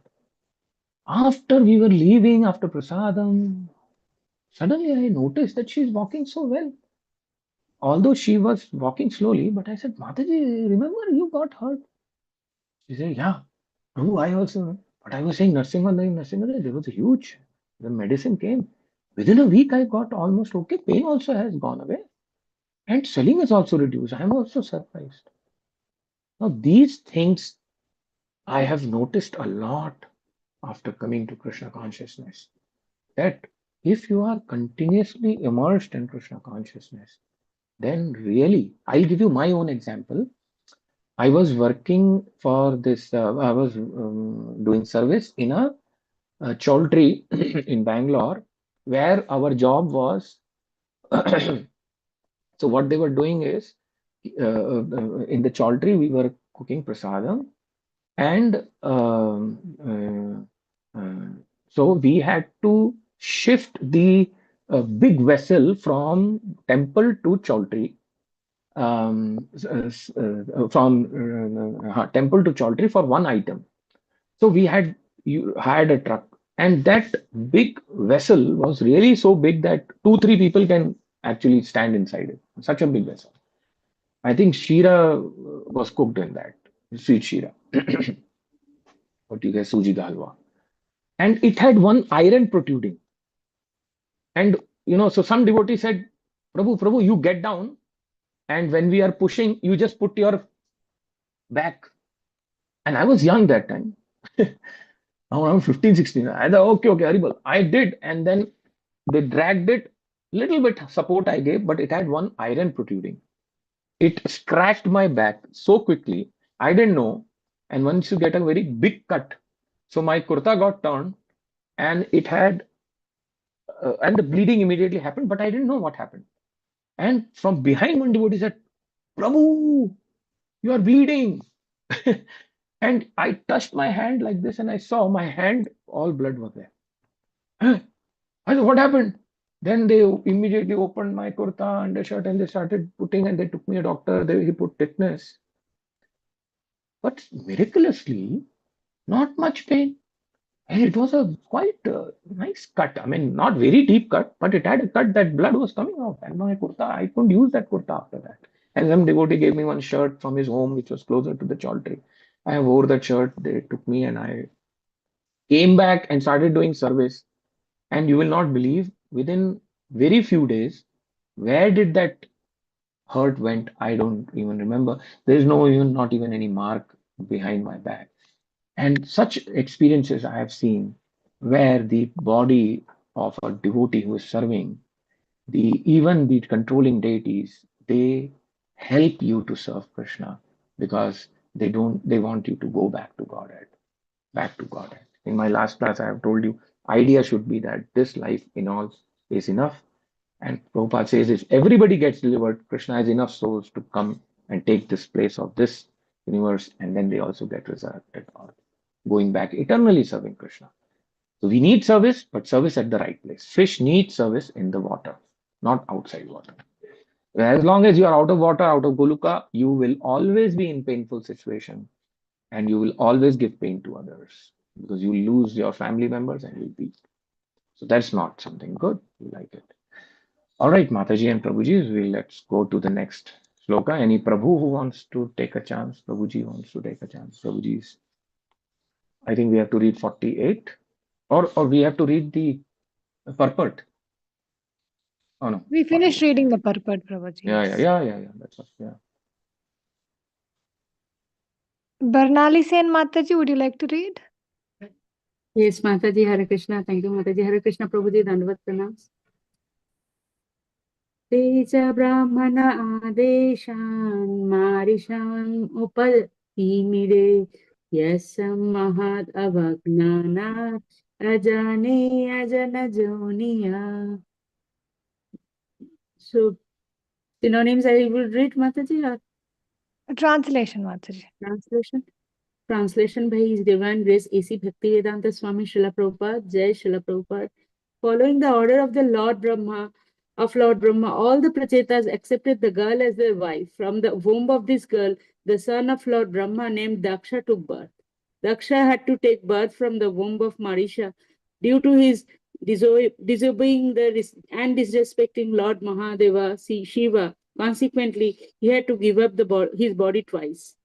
After we were leaving, after prasadam, suddenly I noticed that she's walking so well. Although she was walking slowly, but I said, Mataji, remember you got hurt? She said, yeah. Oh, I also know. But I was saying nursing, there was a huge, the medicine came. Within a week, I got almost okay. Pain also has gone away. And swelling is also reduced. I'm also surprised. Now, these things I have noticed a lot after coming to Krishna consciousness. That if you are continuously immersed in Krishna consciousness, then really, I'll give you my own example. I was working for this, I was doing service in a Chaudhary in Bangalore, where our job was. So what they were doing is, in the Chaudhary, we were cooking prasadam, and so we had to shift the big vessel from temple to Chaudhary, from temple to Chaudhary for one item. So we had you hired a truck, and that big vessel was really so big that 2-3 people can actually stand inside it. Such a big vessel. I think Shira was cooked in that, sweet Shira. What you guys, Suji Galwa. And it had one iron protruding. And so some devotee said, Prabhu, you get down, and when we are pushing, you just put your back. And I was young that time. Around 15, 16. I thought, okay, Haribal. I did, and then they dragged it. Little bit support I gave, but it had one iron protruding. It scratched my back so quickly. I didn't know. And once you get a very big cut, so my kurta got turned, and it had, and the bleeding immediately happened, but I didn't know what happened. And from behind, one devotee said, Prabhu, you are bleeding. And I touched my hand like this, and I saw my hand, all blood was there. I said, what happened? Then they immediately opened my kurta, undershirt, and they started putting, and they took me a doctor. He put tetanus. But miraculously, not much pain. And it was a quite nice cut. I mean, not very deep cut, but it had a cut that blood was coming out. And my kurta, I couldn't use that kurta after that. And some devotee gave me one shirt from his home, which was closer to the Chaudhary. I wore that shirt. They took me, and I came back and started doing service. And you will not believe, within very few days, where did that hurt went? I don't even remember. There is not even any mark behind my back. And such experiences I have seen, where the body of a devotee who is serving, even the controlling deities, they help you to serve Krishna, because they want you to go back to Godhead, back to Godhead. In my last class, I have told you, idea should be that this life in all is enough. And Prabhupada says, if everybody gets delivered, Krishna has enough souls to come and take this place of this universe, and then they also get resurrected or going back eternally serving Krishna. So we need service, but service at the right place. Fish need service in the water, not outside water. As long as you are out of water, out of Goluka, you will always be in painful situation, and you will always give pain to others, because you lose your family members and you'll be. So that's not something good. We like it. All right, Mataji and Prabhuji, let's go to the next shloka. Any Prabhu who wants to take a chance? Prabhuji wants to take a chance. Prabhuji's. I think we have to read 48, or we have to read the purport. Oh no. We finished 48. reading the purport, Prabhuji. Yeah. That's what. Yeah. Barnali Sen Mataji, would you like to read? Yes, Mataji, Hare Krishna. Thank you, Mataji. Hare Krishna, Prabhuji, Dandavat Pranams. Teja Brahmana Adeshan Marishan Upatimide Yasam Mahat Avagnana Ajane Ajana Joniya. So, synonyms I will read, Mataji, or Translation, Mataji. translation? Translation by His Divine Grace A.C. Bhaktivedanta Swami Srila Prabhupada, Jai Srila Prabhupada. Following the order of the Lord Brahma, all the Prachetas accepted the girl as their wife. From the womb of this girl, the son of Lord Brahma named Daksha took birth. Daksha had to take birth from the womb of Marisha due to his disobeying and disrespecting Lord Mahadeva, Shiva. Consequently, he had to give up his body twice.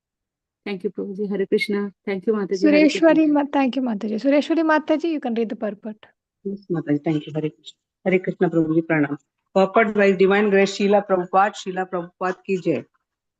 Thank you, Prabhuji. Hare Krishna. Thank you, Mataji. Hare Krishna. Thank you, Mataji. Sureshwari Mataji, you can read the purport. Yes, Mataji. Thank you. Hare Krishna. Hare Krishna, Prabhuji. Pranam. Purport by Divine Grace Srila Prabhupada ki jai.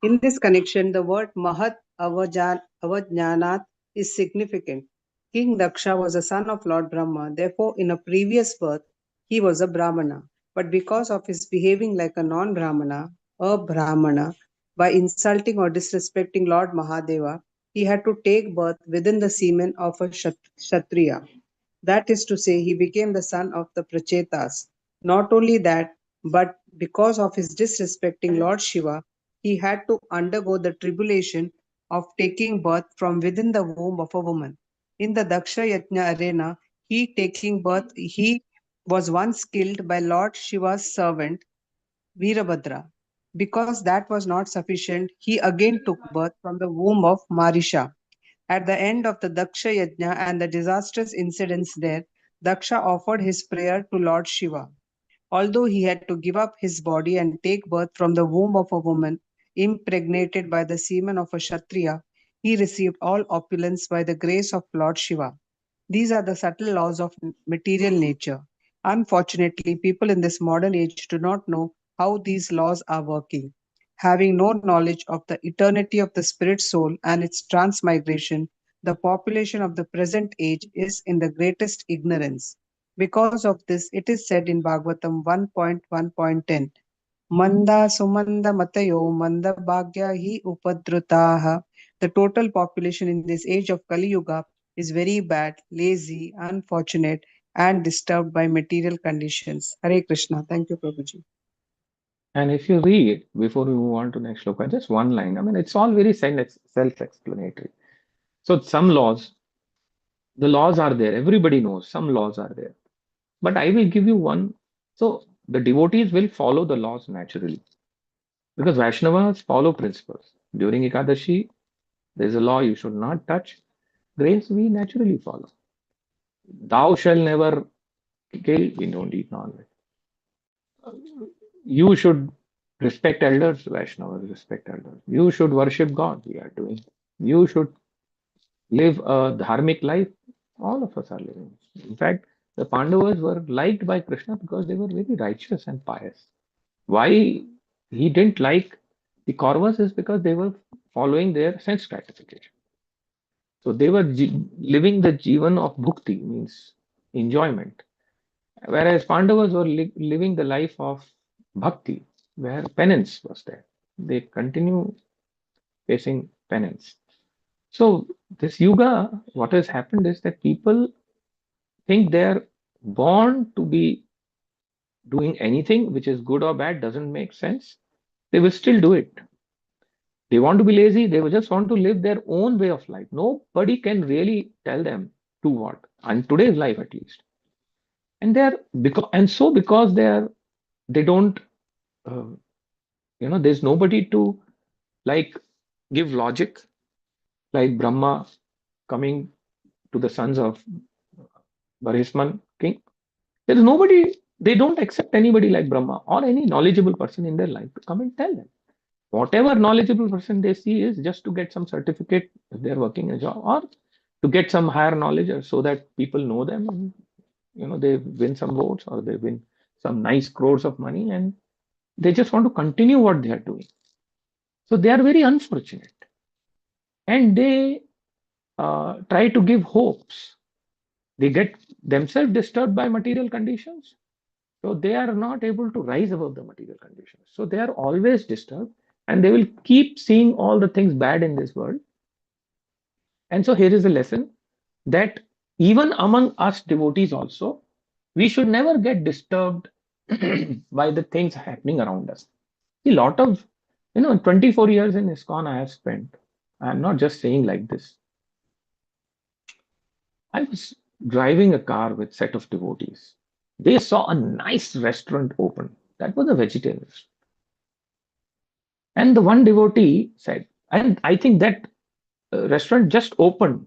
In this connection, the word Mahat Avajnanat is significant. King Daksha was a son of Lord Brahma. Therefore, in a previous birth, he was a Brahmana. But because of his behaving like a non-Brahmana, a Brahmana, by insulting or disrespecting Lord Mahadeva, he had to take birth within the semen of a Kshatriya. That is to say, he became the son of the Prachetas. Not only that, but because of his disrespecting Lord Shiva, he had to undergo the tribulation of taking birth from within the womb of a woman. In the Daksha Yajna arena, he was once killed by Lord Shiva's servant Virabhadra. Because that was not sufficient, he again took birth from the womb of Marisha. At the end of the Daksha Yajna and the disastrous incidents there, Daksha offered his prayer to Lord Shiva. Although he had to give up his body and take birth from the womb of a woman impregnated by the semen of a Kshatriya, he received all opulence by the grace of Lord Shiva. These are the subtle laws of material nature. Unfortunately, people in this modern age do not know how these laws are working. Having no knowledge of the eternity of the spirit soul and its transmigration, the population of the present age is in the greatest ignorance. Because of this, it is said in Bhagavatam 1.1.10, Manda Sumanda Matayo Manda Bhagya Hi Upadrutaha. The total population in this age of Kali Yuga is very bad, lazy, unfortunate, and disturbed by material conditions. Hare Krishna. Thank you, Prabhuji. And if you read before we move on to next shloka, just one line. I mean, it's all very self-explanatory. So some laws, the laws are there. Everybody knows some laws are there. But I will give you one. So the devotees will follow the laws naturally because Vaishnavas follow principles. During Ekadashi, there's a law you should not touch. Grace we naturally follow. Thou shall never kill. We don't eat non-veg. You should respect elders. Vaishnavas respect elders. You should worship God. We are doing. You should live a dharmic life. All of us are living. In fact, the Pandavas were liked by Krishna because they were very righteous and pious. Why he didn't like the Kauravas is because they were following their sense gratification. So they were living the jivan of bhukti, means enjoyment. Whereas Pandavas were living the life of bhakti, where penance was there. They continue facing penance. So this yuga, what has happened is that people think they're born to be doing anything which is good or bad, doesn't make sense. They will still do it. They want to be lazy, they will just want to live their own way of life. Nobody can really tell them to what, in today's life at least. And because they don't, there's nobody to like give logic, like Brahma coming to the sons of Barisman king. There is nobody, they don't accept anybody like Brahma or any knowledgeable person in their life to come and tell them. whatever knowledgeable person they see is just to get some certificate if they're working a job, or to get some higher knowledge, or so that people know them, and they win some votes, or they win some nice crores of money, and they just want to continue what they are doing. So they are very unfortunate, and they try to give hopes. They get themselves disturbed by material conditions, so they are not able to rise above the material conditions. So they are always disturbed, and they will keep seeing all the things bad in this world. And so here is a lesson that even among us devotees also, we should never get disturbed by the things happening around us. A lot of, 24 years in ISKCON I have spent. I'm not just saying like this. I was driving a car with set of devotees. They saw a nice restaurant open. That was a vegetarian restaurant. And the one devotee said, and I think that restaurant just opened,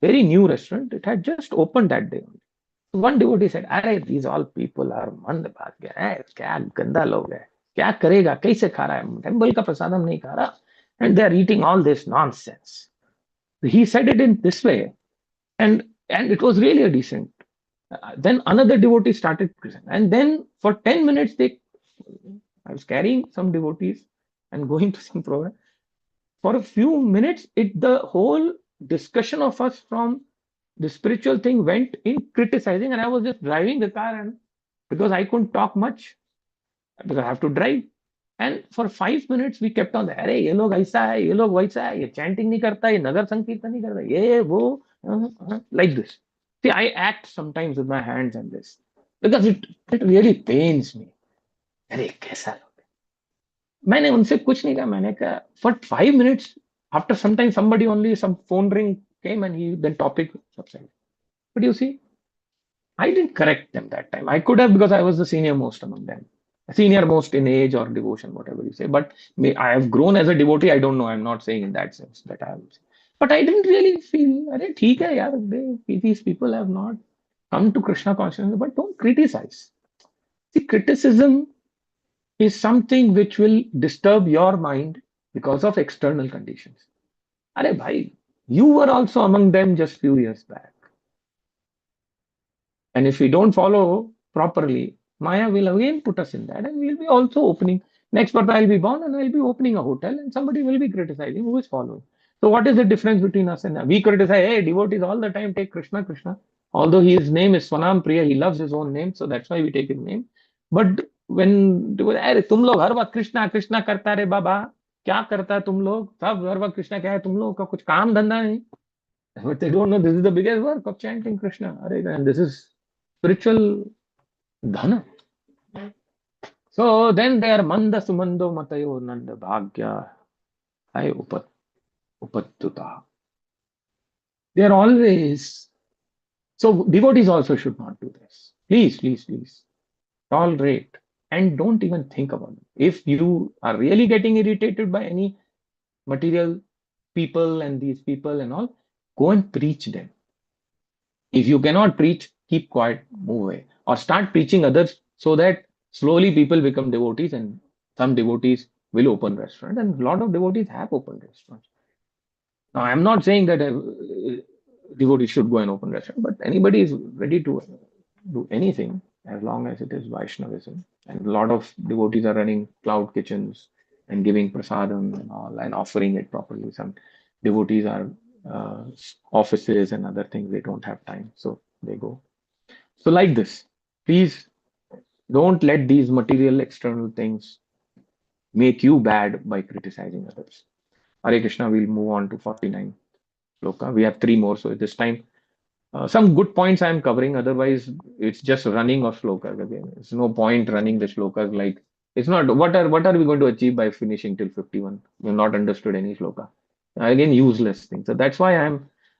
very new restaurant. It had just opened that day. So one devotee said, "Arey, these all people are mandbhagya hai, kya ganda log hai, kya karega, kaise kha raha hai, temple ka prasadam nahi kha raha, and they are eating all this nonsense." He said it in this way, and it was really a decent. Then another devotee started presenting, and then for 10 minutes I was carrying some devotees and going to some program. For a few minutes, the whole discussion of us from the spiritual thing went in criticizing, and I was just driving the car, and because I couldn't talk much, because I have to drive. And for 5 minutes we kept on, अरे ये लोग ऐसा है, ये लोग वैसा है, ये chanting नहीं करता, ये नगर संकीर्तन नहीं करता, ये वो, like this. See, I act sometimes with my hands and this because it really pains me. अरे कैसा लोग है. मैंने उनसे कुछ नहीं कहा. मैंने कहा for 5 minutes, after some time somebody only, some phone ring came, and then topic subsided. But you see, I didn't correct them that time. I could have, because I was the senior most among them, senior most in age or devotion, whatever you say. But I have grown as a devotee. I don't know. I'm not saying in that sense that I am. But I didn't really feel, "Arey, theek hai yaar, these people have not come to Krishna consciousness." But don't criticize. See, criticism is something which will disturb your mind because of external conditions. Arey bhai, you were also among them just few years back. And if we don't follow properly, Maya will again put us in that, and we'll be also opening. Next birth I'll be born, and I'll be opening a hotel, and somebody will be criticizing who is following. So what is the difference between us and them? We criticize, hey, devotees all the time take Krishna, Krishna. Although his name is Swanam Priya, he loves his own name, so that's why we take his name. But when अरे तुम लोग हर वक्त कृष्णा कृष्णा करता रे बाबा, क्या करता तुम लोग, सब हर वक्त कृष्णा, क्या है तुम लोगों का कुछ काम धंधा नहीं? But they don't know this is the biggest work of chanting Krishna. And this is spiritual dhana. So then they are manda sumando matayo nanda bhagya hai upattuta. They are always, so devotees also should not do this. Please, please, please. Tolerate and don't even think about it. If you are really getting irritated by any material people and these people and all, go and preach them. If you cannot preach, keep quiet, move away, or start preaching others, so that slowly people become devotees, and some devotees will open restaurants, and a lot of devotees have opened restaurants. Now, I'm not saying that devotees should go and open restaurant, but anybody is ready to do anything as long as it is Vaishnavism. And a lot of devotees are running cloud kitchens and giving prasadam and all, and offering it properly. Some devotees are offices and other things, they don't have time, so they go. So like this, please don't let these material external things make you bad by criticizing others. Hare Krishna, we'll move on to 49 shloka. We have 3 more, so this time some good points I am covering, otherwise it's just running of shlokas again. It's no point running the shlokas, like it's not, what are we going to achieve by finishing till 51? We've not understood any shloka. Again, useless thing. So that's why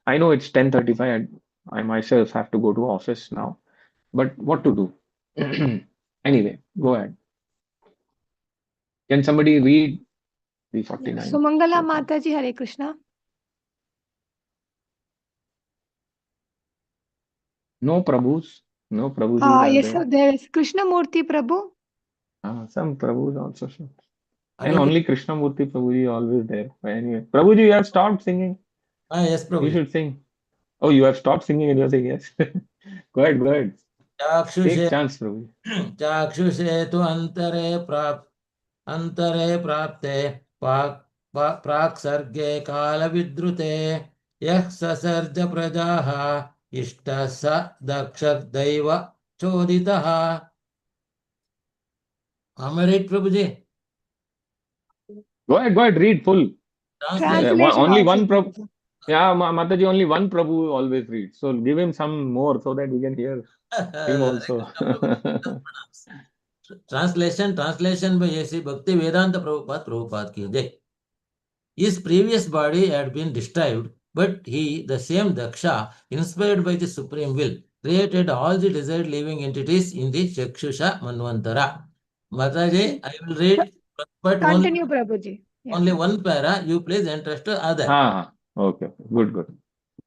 I know it's 10:35. I myself have to go to office now, but what to do? Anyway, go ahead. Can somebody read the 49? Sumangala Mataji, Hare Krishna. No Prabhus. No Prabhuji. Yes, sir, there is Krishnamurti Prabhu. Some Prabhus also. And only Krishnamurti Prabhuji always there. Anyway, Prabhuji, you have stopped singing. Yes, You Prabhuji. should sing. Oh, you have stopped singing and you're saying yes. Go ahead, go ahead. Take chance, Prabhuji. चाक्षुषे तु अंतरे प्राप्ते प्राक् सर्गे कालविद्रुते यः ससर्ज प्रजाः इष्ट स दक्ष दैव चोदितः. Am I right, Prabhuji? Go ahead, read full. Translation Only also, one Prabhu. Prabhuji. Yeah, Mataji, only one Prabhu always reads. So give him some more so that we can hear him also. Translation by A.C. Bhakti Vedanta Prabhupada ki jai. His previous body had been destroyed, but he, the same Daksha, inspired by the Supreme Will, created all the desired living entities in the Chakshusha Manvantara. Mataji, I will read but Continue, Prabhuji. Yeah. only one para. You please interest to other. Okay, good.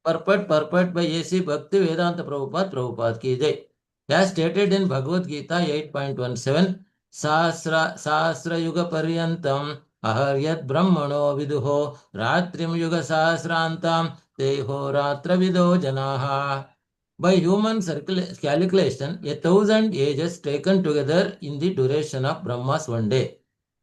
Purport by A.C. Bhakti Vedanta Prabhupada ki jai. As stated in Bhagavad Gita 8.17, Sahasra Yuga Paryantam Aharyat Brahmano Viduho Ratrim Yuga Sahasrantam Teho Ratra Vido Janaha. By human calculation, 1,000 ages taken together in the duration of Brahma's one day,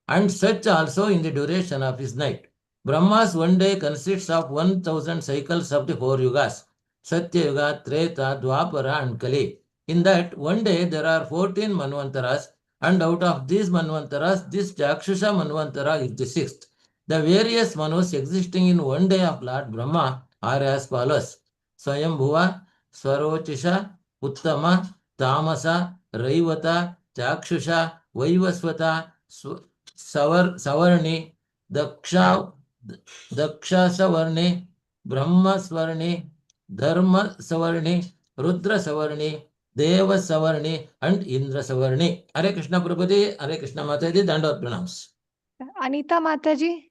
and such also in the duration of his night. Brahma's one day consists of 1,000 cycles of the 4 yugas, Satya Yuga, Treta, Dwapara and Kali. In that one day there are 14 Manvantaras, and out of these Manvantaras, this Chakshusha Manvantara is the 6th. The various Manus existing in one day of Lord Brahma are as follows: Swayambhuva, Swarochisha, Uttama, Tamasa, Raivata, Chakshusha, Vaivasvata, Savarni, Daksha Savarni, Brahma Swarni, Dharma Savarni, Rudra Savarni, Deva Savarni, and Indra Savarni. Hare Krishna Prabhuji, Hare Krishna Mataji, Dandot Pranams. Anita Mataji.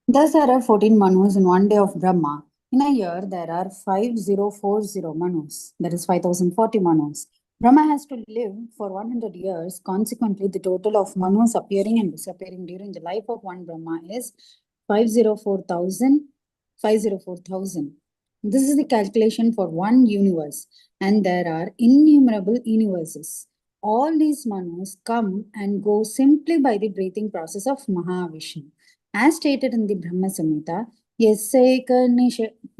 Thus there are 14 Manus in one day of Brahma. In a year, there are 5040 Manus, that is 5040 Manus. Brahma has to live for 100 years. Consequently, the total of Manus appearing and disappearing during the life of one Brahma is 504,000. This is the calculation for one universe, and there are innumerable universes. All these Manus come and go simply by the breathing process of Mahavishnu. As stated in the Brahma Samhita, Yasaika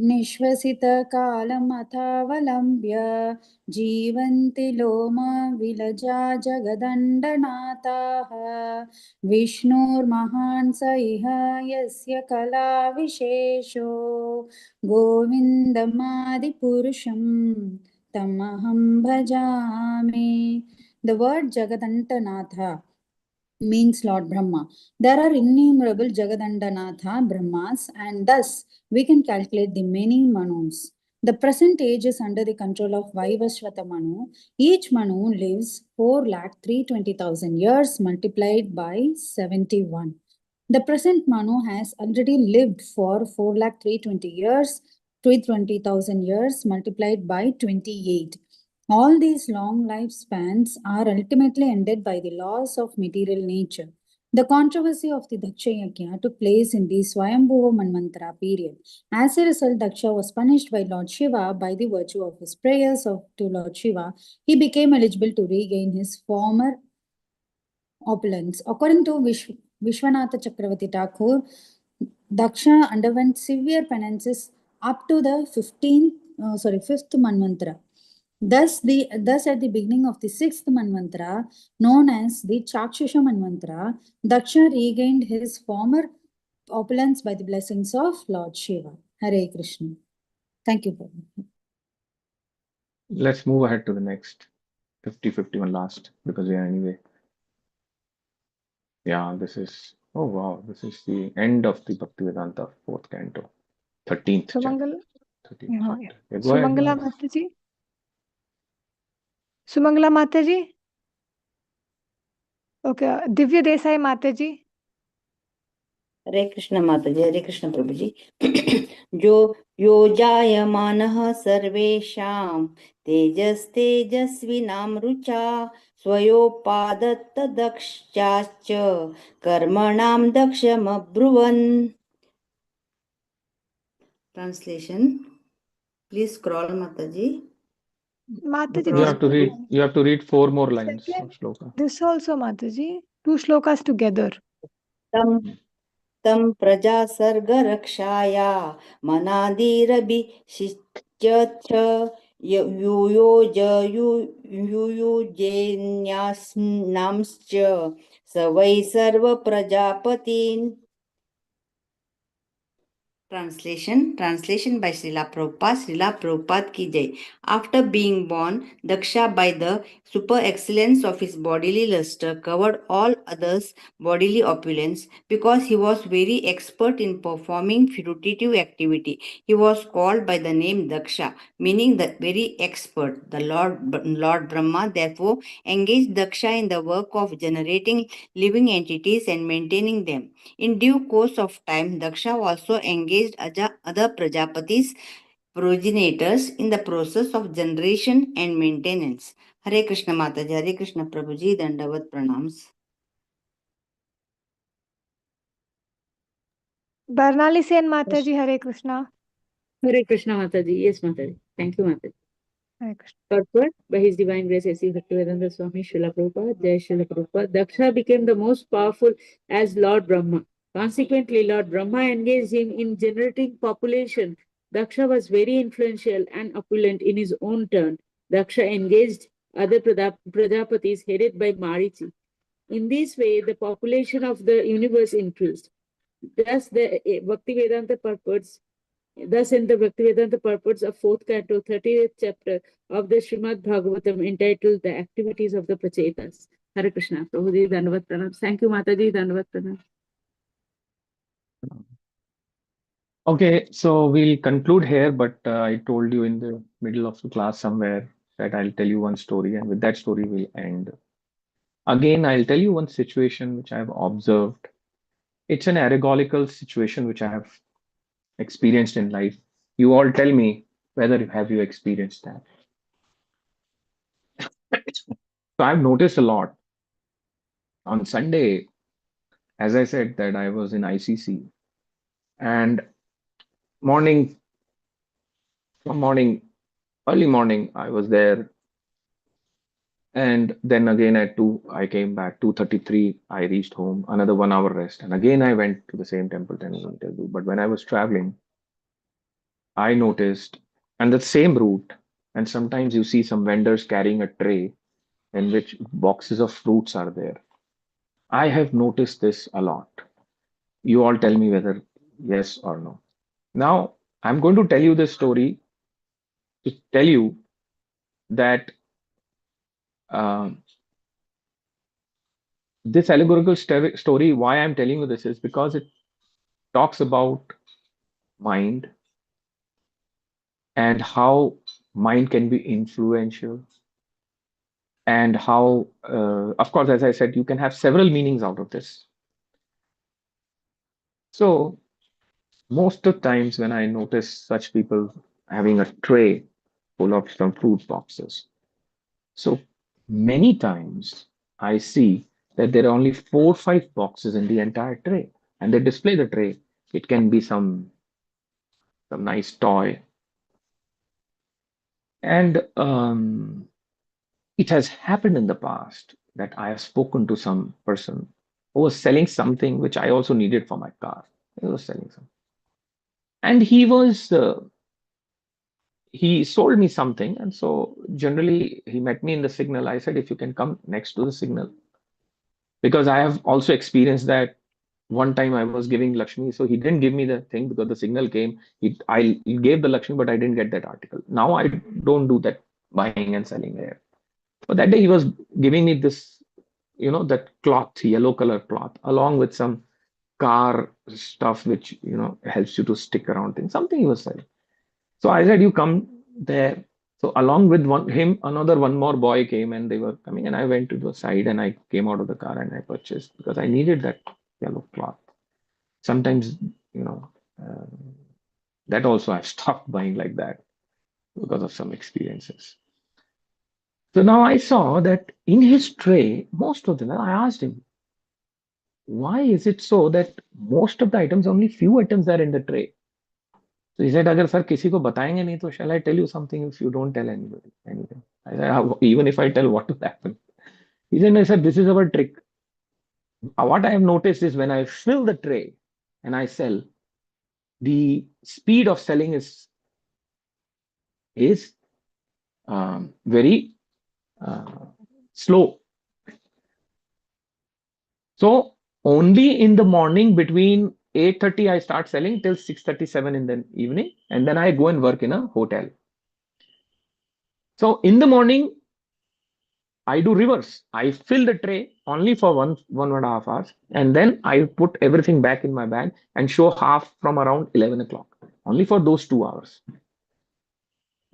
Nishvasita Kalam Athavalambya Jivanti Loma Vilaja Jagadandanataha Vishnur Mahan Saiha Yasya Kala Vishesho Govindamadi Purusham Tamaham Bhajami. The word Jagadantanatha means Lord Brahma. There are innumerable Jagadandanatha Brahmas, and thus we can calculate the many Manus. The present age is under the control of Vaivasvata Manu. Each Manu lives 4,320,000 years multiplied by 71. The present Manu has already lived for 4,320,000 years, 320,000 years multiplied by 28. All these long lifespans are ultimately ended by the laws of material nature. The controversy of the Daksha Yajna took place in the Swayambhuva Manvantara period. As a result, Daksha was punished by Lord Shiva. By the virtue of his prayers to Lord Shiva, he became eligible to regain his former opulence. According to Vishwanatha Chakravarti Thakur, Daksha underwent severe penances up to the fifth Manvantara. Thus, at the beginning of the 6th Manvantara, known as the Chakshusha Manvantara, Daksha regained his former opulence by the blessings of Lord Shiva. Hare Krishna. Thank you, Prabhu. Let's move ahead to the next 50-51 last, because we are anyway. Yeah, this is the end of the Bhaktivedanta 4th canto, 13th chapter. Sumangala. 13th Yeah, chapter. yeah. Yeah, go ahead. Sumangala Mataji. Sumangala Mataji. Okay. Divya Desai Mataji. हरे कृष्ण माता जी, हरे कृष्ण प्रभु जी। जो यो जायमानः सर्वेषां तेजस्तेजस्विनां रुचा स्वयोपादत्तदक्षाश्च कर्मणां दक्षमब्रुवन्. Translation. Please scroll, Mataji. Mataji, You this have to read. You have to read 4 more lines of shloka. this also, Mataji. 2 shlokas together. तं तं प्रजासर्गरक्षाया मनादिरभिषिच्यथ युयुजेन्यास्नांश्च स वै सर्वप्रजापतीन्. Translation by Srila Prabhupada. Srila Prabhupada ki jai. After being born, Daksha, by the super excellence of his bodily luster, covered all others' bodily opulence because he was very expert in performing fruitive activity. He was called by the name Daksha, meaning the very expert. The Lord Brahma therefore engaged Daksha in the work of generating living entities and maintaining them. In due course of time, Daksha also engaged other Prajapatis, progenitors, in the process of generation and maintenance. Hare Krishna Mataji, Hare Krishna Prabhuji, Dandavat Pranams. Barnali Sen Mataji, Hare Krishna. Hare Krishna Mataji. Yes, Mataji. Thank you, Mataji. Hare Krishna. Purport, by His Divine Grace, A.C. Bhaktivedanta Swami Srila Prabhupada, Jai Srila Prabhupada, Daksha became the most powerful as Lord Brahma. Consequently, Lord Brahma engaged him in generating population. Daksha was very influential and opulent in his own turn. Daksha engaged other Prajapatis headed by Marichi. In this way, the population of the universe increased. Thus, the Bhaktivedanta purports Thus, in the Bhaktivedanta purports of 4th canto, 38th chapter of the Srimad Bhagavatam, entitled The Activities of the Prachetas. Hare Krishna. Prabhuji, Dandavat Pranam. Thank you, Mataji. Dandavat Pranam. Okay, so we'll conclude here, but I told you in the middle of the class somewhere that I'll tell you one story, and with that story we'll end. Again, I'll tell you one situation which I've observed. It's an allegorical situation which I have experienced in life. You all tell me whether have you experienced that. So I've noticed a lot. On Sunday, as I said, that I was in ICC, and morning, from morning, early morning, I was there. And then again at 2, I came back. 2:33, I reached home. Another 1 hour rest. And again, I went to the same temple, 10 interview. But when I was traveling, I noticed, and the same route, and sometimes you see some vendors carrying a tray in which boxes of fruits are there. I have noticed this a lot. You all tell me whether yes or no. Now, I'm going to tell you this story to tell you that this allegorical story, why I'm telling you this is because it talks about mind and how mind can be influential, and how, of course, as I said, you can have several meanings out of this. So most of the times when I notice such people having a tray full of some fruit boxes, so many times I see that there are only 4 or 5 boxes in the entire tray, and they display the tray. It can be some nice toy, and it has happened in the past that I have spoken to some person who was selling something which I also needed for my car. He was selling something, and he sold me something. And so generally he met me in the signal. I said, if you can come next to the signal, because I have also experienced that. One time I was giving Lakshmi, so he didn't give me the thing because the signal came. I gave the Lakshmi, but I didn't get that article. Now I don't do that buying and selling there. But that day he was giving me this, that cloth, yellow color cloth, along with some car stuff which helps you to stick around things. Something he was selling. So I said, you come there. So along with one more boy came, and they were coming, and I went to the side and I came out of the car and I purchased because I needed that yellow cloth. Sometimes, you know, uh, that also I've stopped buying like that because of some experiences. So now I saw that in his tray, most of them, I asked him, why is it so that most of the items, only few items are in the tray? So he said, अगर sir किसी को बताएंगे नहीं तो shall I tell you something if you don't tell anybody anything? I said, even if I tell, what will happen? He said, no, sir, this is our trick. What I have noticed is when I fill the tray and I sell, the speed of selling is very slow. So only in the morning between 8:30 I start selling till 6:37 in the evening, and then I go and work in a hotel. So in the morning I do reverse. I fill the tray only for one and a half hours, and then I put everything back in my bag and show half from around 11 o'clock, only for those 2 hours.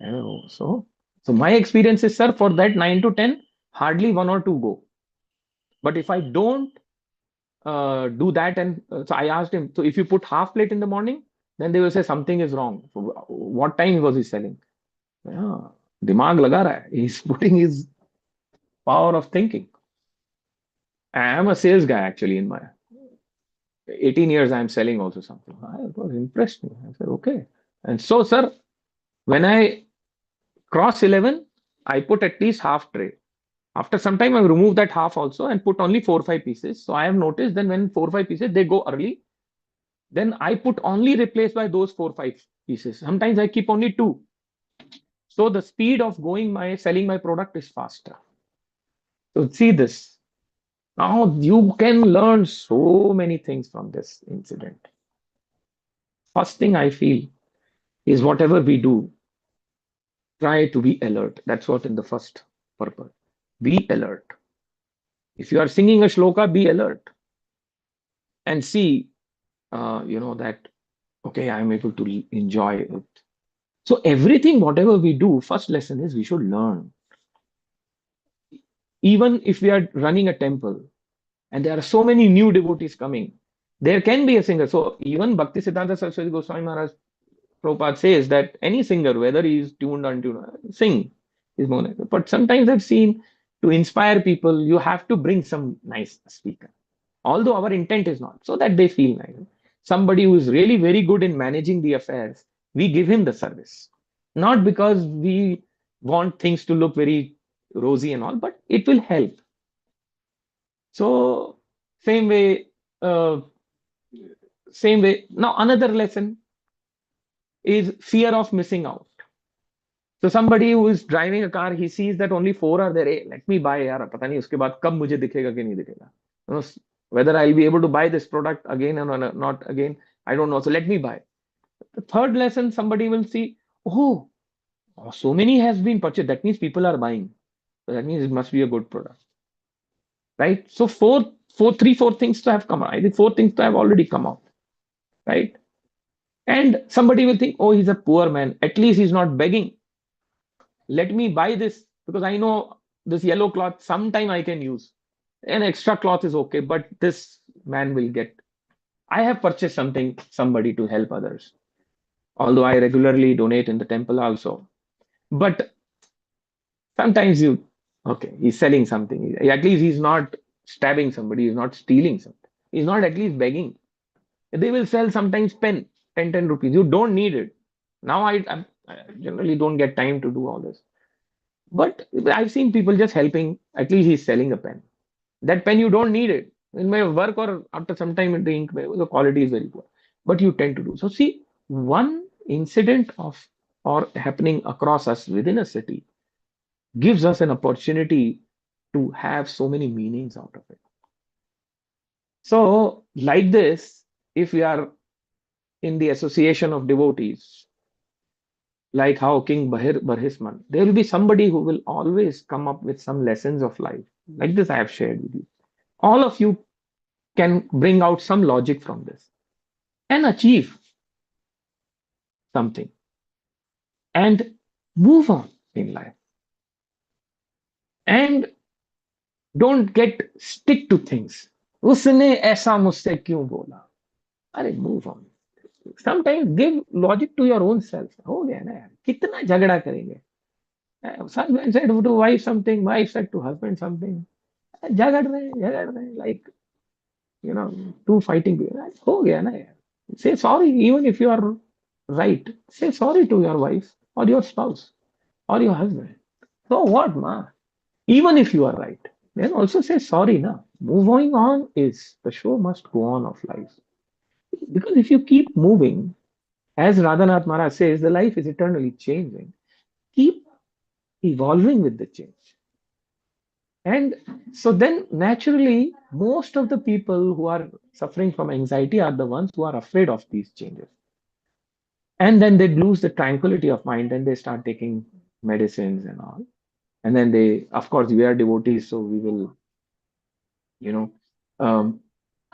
Oh, so my experience is, sir, for that 9 to 10, hardly one or two go. But if I don't do that, and so I asked him, so if you put half plate in the morning, then they will say something is wrong. So what time was he selling? Yeah, dimag laga raha hai. He's putting his power of thinking. I am a sales guy actually. In my 18 years, I'm selling also something. It was impressed me. I said, okay. And so, sir, when I cross 11, I put at least half tray. After some time, I remove that half also and put only 4 or 5 pieces. So I have noticed then when 4 or 5 pieces, they go early. Then I put only replaced by those 4 or 5 pieces. Sometimes I keep only two. So the speed of selling my product is faster. So see this. Now you can learn so many things from this incident. First thing I feel is whatever we do, try to be alert. That's what in the first purpose. Be alert. If you are singing a shloka, be alert and see, that, okay, I'm able to enjoy it. So everything, whatever we do, first lesson is we should learn. Even if we are running a temple and there are so many new devotees coming, there can be a singer. So even Bhakti Siddhanta Saraswati Goswami Maharaj Prabhupada says that any singer, whether he is tuned or untuned, sing is more nice. But sometimes I've seen, to inspire people, you have to bring some nice speaker. Although our intent is not, so that they feel nice. Somebody who is really very good in managing the affairs, we give him the service. Not because we want things to look very rosy and all, but it will help. So same way. Now another lesson is fear of missing out. So somebody who is driving a car, he sees that only 4 are there. Hey, let me buy, यार पता नहीं उसके बाद कब मुझे दिखेगा कि नहीं दिखेगा. Whether I'll be able to buy this product again or not again, I don't know. So let me buy. The third lesson, somebody will see, oh, so many has been purchased. That means people are buying. So that means it must be a good product, right? So three, four things to have come out. I think 4 things to have already come out, right? And somebody will think, oh, he's a poor man. At least he's not begging. Let me buy this because I know this yellow cloth sometime I can use. An extra cloth is okay, but this man will get. I have purchased somebody to help others. Although I regularly donate in the temple also. But sometimes he's selling something. At least he's not stabbing somebody, he's not stealing something. He's not at least begging. They will sell sometimes pen, 10 rupees. You don't need it. Now I generally don't get time to do all this. But I've seen people just helping. At least he's selling a pen. That pen, you don't need it. In my work or after some time in the ink, the quality is very poor. But you tend to do. So see, one incident or happening across us within a city gives us an opportunity to have so many meanings out of it. So like this, if we are in the association of devotees, like how King Barhisman, there will be somebody who will always come up with some lessons of life. Like this I have shared with you. All of you can bring out some logic from this and achieve something and move on in life. And don't stick to things. उसने ऐसा मुझसे क्यों बोला? अरे move on. Sometimes give logic to your own self. हो गया ना यार, कितना झगड़ा करेंगे? Husband said to wife something, wife said to husband something. झगड़ रहे, like, two fighting people. हो गया ना यार. Say sorry, even if you are right. Say sorry to your wife or your spouse or your husband. So what, ma? Even if you are right, then also say sorry, na. Moving on is the show must go on of life. Because if you keep moving, as Radhanath Maharaj says, the life is eternally changing. Keep evolving with the change. And so then naturally, most of the people who are suffering from anxiety are the ones who are afraid of these changes. And then they lose the tranquility of mind and they start taking medicines and all. And then they, of course, we are devotees, so we will, you know, um,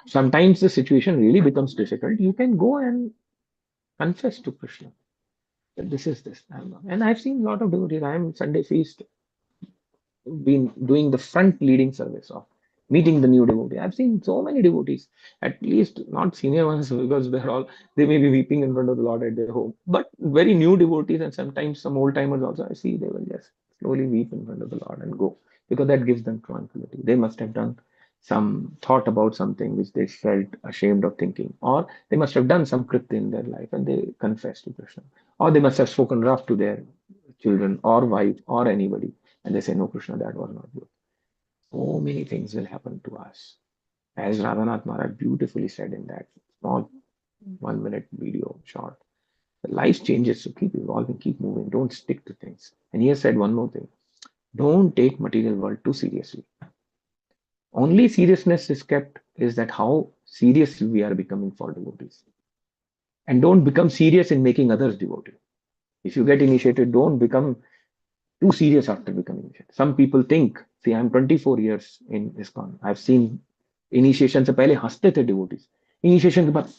sometimes the situation really becomes difficult. You can go and confess to Krishna that this is this. And I've seen a lot of devotees. I am Sunday feast been doing the front leading service of meeting the new devotee. I've seen so many devotees, at least not senior ones because they may be weeping in front of the Lord at their home, but very new devotees and sometimes some old timers also. I see they will just slowly weep in front of the Lord and go because that gives them tranquility. They must have done some thought about something which they felt ashamed of thinking, or they must have done some krit in their life and they confess to Krishna, or they must have spoken rough to their children or wife or anybody and they say, no, Krishna, that was not good. So many things will happen to us. As Radhanath Maharaj beautifully said in that small 1 minute video short, life changes, so keep evolving, keep moving, don't stick to things. And he has said one more thing, don't take material world too seriously. Only seriousness is kept is that how serious we are becoming for devotees. And don't become serious in making others devotee. If you get initiated, don't become too serious after becoming initiated. Some people think, see, I'm 24 years in ISKCON. I've seen initiation से पहले हंसते थे devotees. Initiation के बाद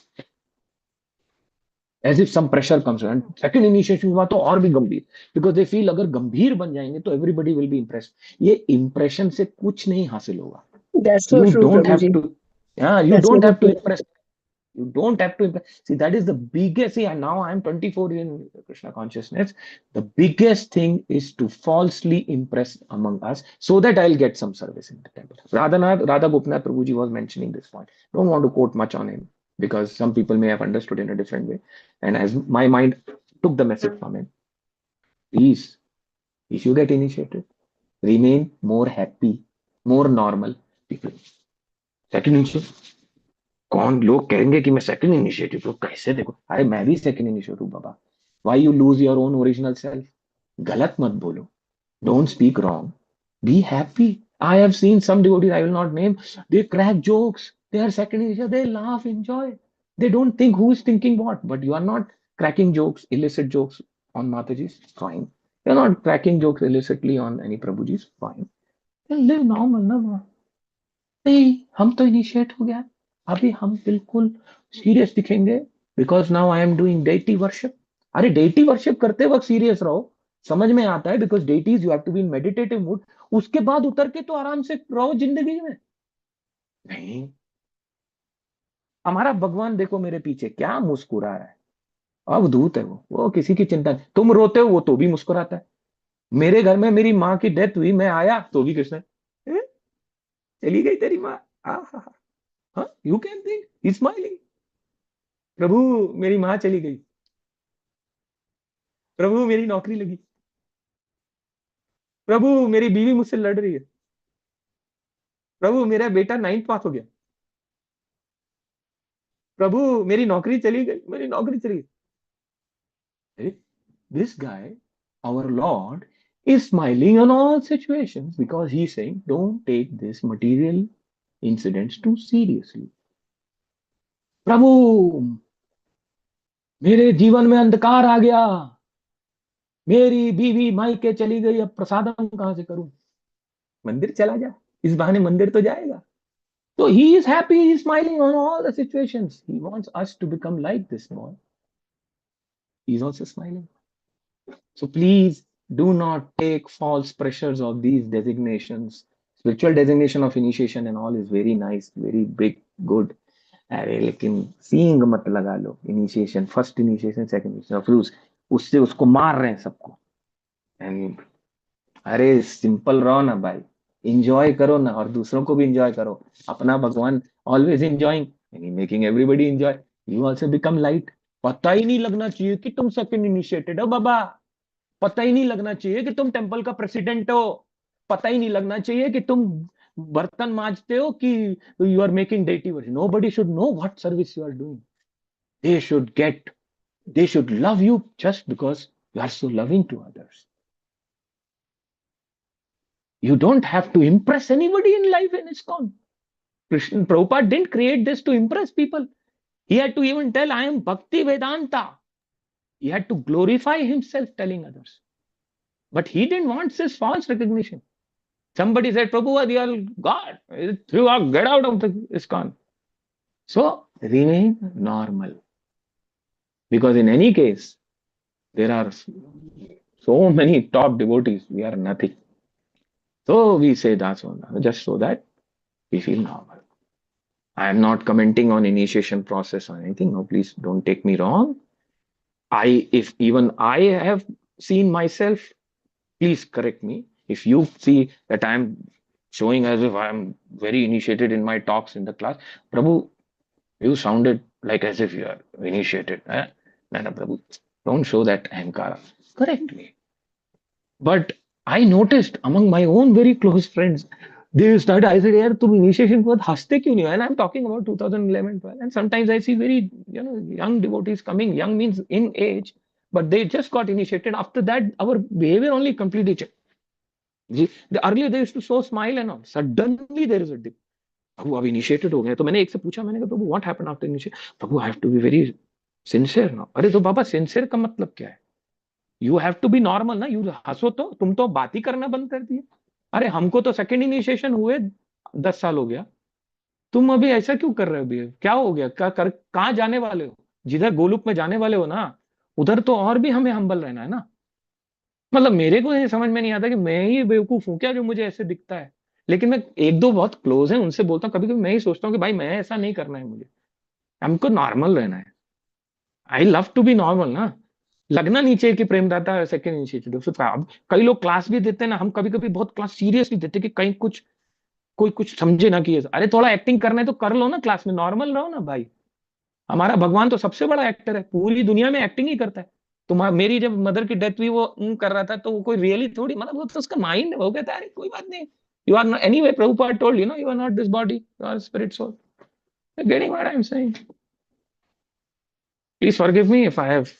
as if some pressure comes and second initiation के बाद तो और भी गंभीर because they feel अगर गंभीर बन जाएंगे तो everybody will be impressed. ये impression से कुछ नहीं हासिल होगा. That's so You true, don't have Prabhuji. to, yeah, you That's don't very have to true. impress. You don't have to impress. See, that is the biggest. See, now I'm 24 in Krishna consciousness. The biggest thing is to falsely impress among us so that I'll get some service in the temple. Radha Gopinath Prabhuji was mentioning this point. Don't want to quote much on him because some people may have understood in a different way. And as my mind took the message from him, please, if you get initiated, remain more happy, more normal people. Second initiative. कौन लोग कहेंगे कि मैं second initiative तो कैसे देखो अरे मैं भी second initiative Baba why you lose your own original self गलत मत बोलो don't speak wrong be happy I have seen some devotees I will not name they crack jokes they are second initiative they laugh enjoy they don't think who is thinking what but you are not cracking jokes illicit jokes on Mataji's fine you are not cracking jokes illicitly on any Prabhuji's fine then live normal na नहीं हम तो initiate हो गया अभी हम बिल्कुल serious दिखेंगे because now I am doing deity worship अरे डेटी वर्शिप करते वक्त सीरियस रहो समझ में आता है because deities you have to be in meditative mood उसके बाद उतर के तो आराम से रहो जिंदगी में नहीं हमारा भगवान देखो मेरे पीछे क्या मुस्कुरा रहा है अवधूत है वो किसी की चिंता नहीं तुम रोते हो वो तो भी मुस्कुराता है मेरे घर में मेरी माँ की डेथ हुई मैं आया तो भी कृष्ण चली गई तेरी माँ हाँ यू कैन थिंक स्माइलिंग प्रभु मेरी माँ चली गई प्रभु मेरी नौकरी लगी प्रभु मेरी बीवी मुझसे लड़ रही है प्रभु मेरा बेटा 9th पास हो गया प्रभु मेरी नौकरी चली गई मेरी नौकरी चली गई this guy our Lord is smiling on all situations because he's saying don't take this material incidents too seriously प्रभु मेरे जीवन में अंधकार आ गया मेरी बीवी मायके चली गई अब प्रसादम कहां से करूं मंदिर चला जा इस बहाने मंदिर तो जाएगा so he is happy he is smiling on all the situations he wants us to become like this boy he is also smiling so please do not take false pressures of these designations spiritual designation of initiation and all is very nice very big good अरे लेकिन सींग मत लगा लो initiation first initiation second initiation फिर उससे उसको मार रहे हैं सबको एंड अरे सिंपल रहो ना भाई, इंजॉय करो ना और दूसरों को भी इंजॉय करो. अपना भगवान always enjoying and making everybody enjoy. You also become light. पता ही नहीं लगना चाहिए कि तुम सेकंड इनिशिएटेड हो बाबा. पता ही नहीं लगना चाहिए कि तुम टेंपल का प्रेसिडेंट हो. पता ही नहीं लगना चाहिए कि तुम बर्तन मांजते हो कि you are making deity worship. Nobody should know what service you are doing. They should get, they should love you just because you are so loving to others. You don't have to impress anybody in life in ISKCON. Krishna Prabhupada didn't create this to impress people. He had to even tell, I am Bhakti Vedanta. He had to glorify himself telling others. But he didn't want this false recognition. Somebody said, Prabhupada, you are God. You are, get out of the ISKCON. So remain normal. Because in any case, there are so many top devotees. We are nothing. So we say Dasona just so that we feel normal. I am not commenting on initiation process or anything. No, please don't take me wrong. If even I have seen myself, please correct me. If you see that I am showing as if I am very initiated in my talks in the class, Prabhu, you sounded like as if you are initiated. Eh? No, Prabhu, don't show that ahankara. Correct me. But I noticed among my own very close friends, they started, I said, yaar, tum initiation ke baad haste kyun nahi ho? And I'm talking about 2011, 12. And sometimes I see very, young devotees coming. Young means in age, but they just got initiated. After that, our behavior only completely changed. Earlier they used to show smile and all. Suddenly there is a dip. प्रभु अब initiated हो गए. तो मैंने एक से पूछा, मैंने कहा प्रभु व्हाट हैपेंड आफ्टर इनिशिएट. प्रभु I have to be very sincere now. अरे तो बाबा सिंसियर का मतलब क्या है? You have to be normal ना. यू हंसो तो तुम तो बात ही करना बंद कर दिए. अरे हमको तो सेकंड इनिशिएशन हुए 10 साल हो गया. तुम अभी ऐसा क्यों कर रहे हो? बिहेव क्या हो गया? कहाँ जाने वाले हो? जिधर गोलुक में जाने वाले हो ना, उधर तो और भी हमें हम्बल रहना है ना. मतलब मेरे को ये समझ में नहीं आता कि मैं ही बेवकूफ हूं क्या जो मुझे ऐसे दिखता है. लेकिन मैं एक दो बहुत क्लोज है उनसे बोलता हूँ, कभी कभी मैं ही सोचता हूँ कि भाई मैं ऐसा नहीं करना है, मुझे हमको नॉर्मल रहना है. I love to be normal ना. लगना नहीं चाहिए कि प्रेमदाता सेकंड इनिशिएटिव. अब कई लोग क्लास भी देते हैं ना, हम कभी कभी बहुत क्लास सीरियसली देते हैं कि कहीं कोई कुछ समझे ना कि अरे थोड़ा एक्टिंग करना है तो कर लो ना, क्लास में नॉर्मल रहो ना भाई. हमारा भगवान तो सबसे बड़ा एक्टर है, पूरी दुनिया में एक्टिंग ही करता है. मेरी जब मदर की डेथ हुई वो कर रहा था, तो वो कोई रियली थोड़ी, मतलब वो तो उसका माइंड है. वो कहता है अरे कोई बात नहीं, you are anyway, Prabhupada told you know, you are not this body, you are spirit soul. Getting what I am saying. Please forgive me if I have